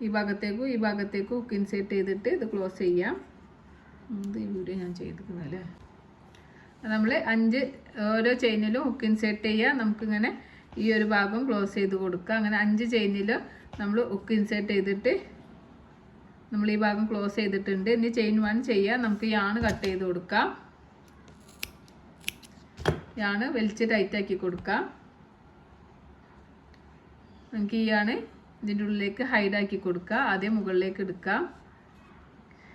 ഈ ഭാഗത്തേക്കും ഹുക്ക് ഇൻസേർട്ട് ചെയ്തിട്ട് ഇത് ക്ലോസ് ചെയ്യാം. ഈ വീഡിയോ ഞാൻ ചെയ്തിരിക്കുന്നല്ലേ. നമ്മൾ 5 ഓരോ ചെയിനിലും ഹുക്ക് ഇൻസേർട്ട് ചെയ്യുക. നമുക്കിങ്ങനെ ഈ ഒരു ഭാഗം ക്ലോസ് ചെയ്ത് കൊടുക്കുക. അങ്ങനെ 5 ചെയിനിലും നമ്മൾ ഹുക്ക് ഇൻസേർട്ട് ചെയ്തിട്ട് നമ്മൾ ഈ ഭാഗം ക്ലോസ് ചെയ്തിട്ടുണ്ട്. ഇനി ചെയിൻ 1 ചെയ്യുക. നമുക്ക് യാൺ കട്ട് ചെയ്ത് കൊടുക്കാം. യാൺ വലിച്ച് ടൈറ്റാക്കി കൊടുക്കാം. നമുക്ക് ഈ യാൺ ഇതിൻ്റെ ഉള്ളിലേക്ക് ഹൈഡാക്കി കൊടുക്കുക. ആദ്യം മുകളിലേക്ക് എടുക്കാം.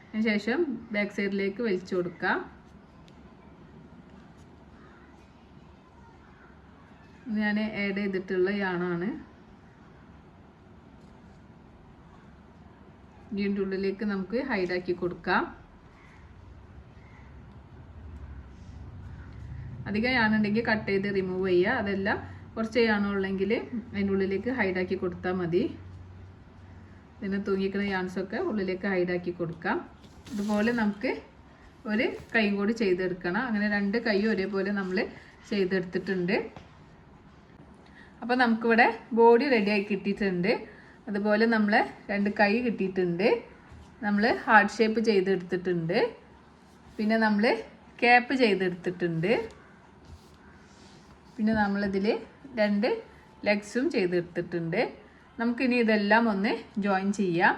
അതിനുശേഷം ബാക്ക് സൈഡിലേക്ക് വലിച്ചു കൊടുക്കാം. ഞാൻ ആഡ് ചെയ്തിട്ടുള്ള യാണാണ്. ഇതിൻ്റെ ഉള്ളിലേക്ക് നമുക്ക് ഹൈഡാക്കി കൊടുക്കാം. അധികം യാണുണ്ടെങ്കിൽ കട്ട് ചെയ്ത് റിമൂവ് ചെയ്യുക. അതല്ല കുറച്ച് യാണുള്ളെങ്കിൽ അതിൻ്റെ ഉള്ളിലേക്ക് ഹൈഡാക്കി കൊടുത്താൽ മതി. പിന്നെ തൂങ്ങിക്കുന്ന യാൺസൊക്കെ ഉള്ളിലേക്ക് ഹൈഡാക്കി കൊടുക്കാം. അതുപോലെ നമുക്ക് ഒരു കൈയും കൂടി ചെയ്തെടുക്കണം. അങ്ങനെ 2 കൈയും ഒരേപോലെ നമ്മൾ ചെയ്തെടുത്തിട്ടുണ്ട്. അപ്പോൾ നമുക്കിവിടെ ബോഡി റെഡിയായി കിട്ടിയിട്ടുണ്ട്. അതുപോലെ നമ്മൾ 2 കൈ കിട്ടിയിട്ടുണ്ട്. നമ്മൾ ഹാർട്ട് ഷേപ്പ് ചെയ്തെടുത്തിട്ടുണ്ട്. പിന്നെ നമ്മൾ ക്യാപ്പ് ചെയ്തെടുത്തിട്ടുണ്ട്. പിന്നെ നമ്മളിതിൽ 2 ലെഗ്സും ചെയ്തെടുത്തിട്ടുണ്ട്. നമുക്കിനി ഇതെല്ലാം ഒന്ന് ജോയിൻ ചെയ്യാം.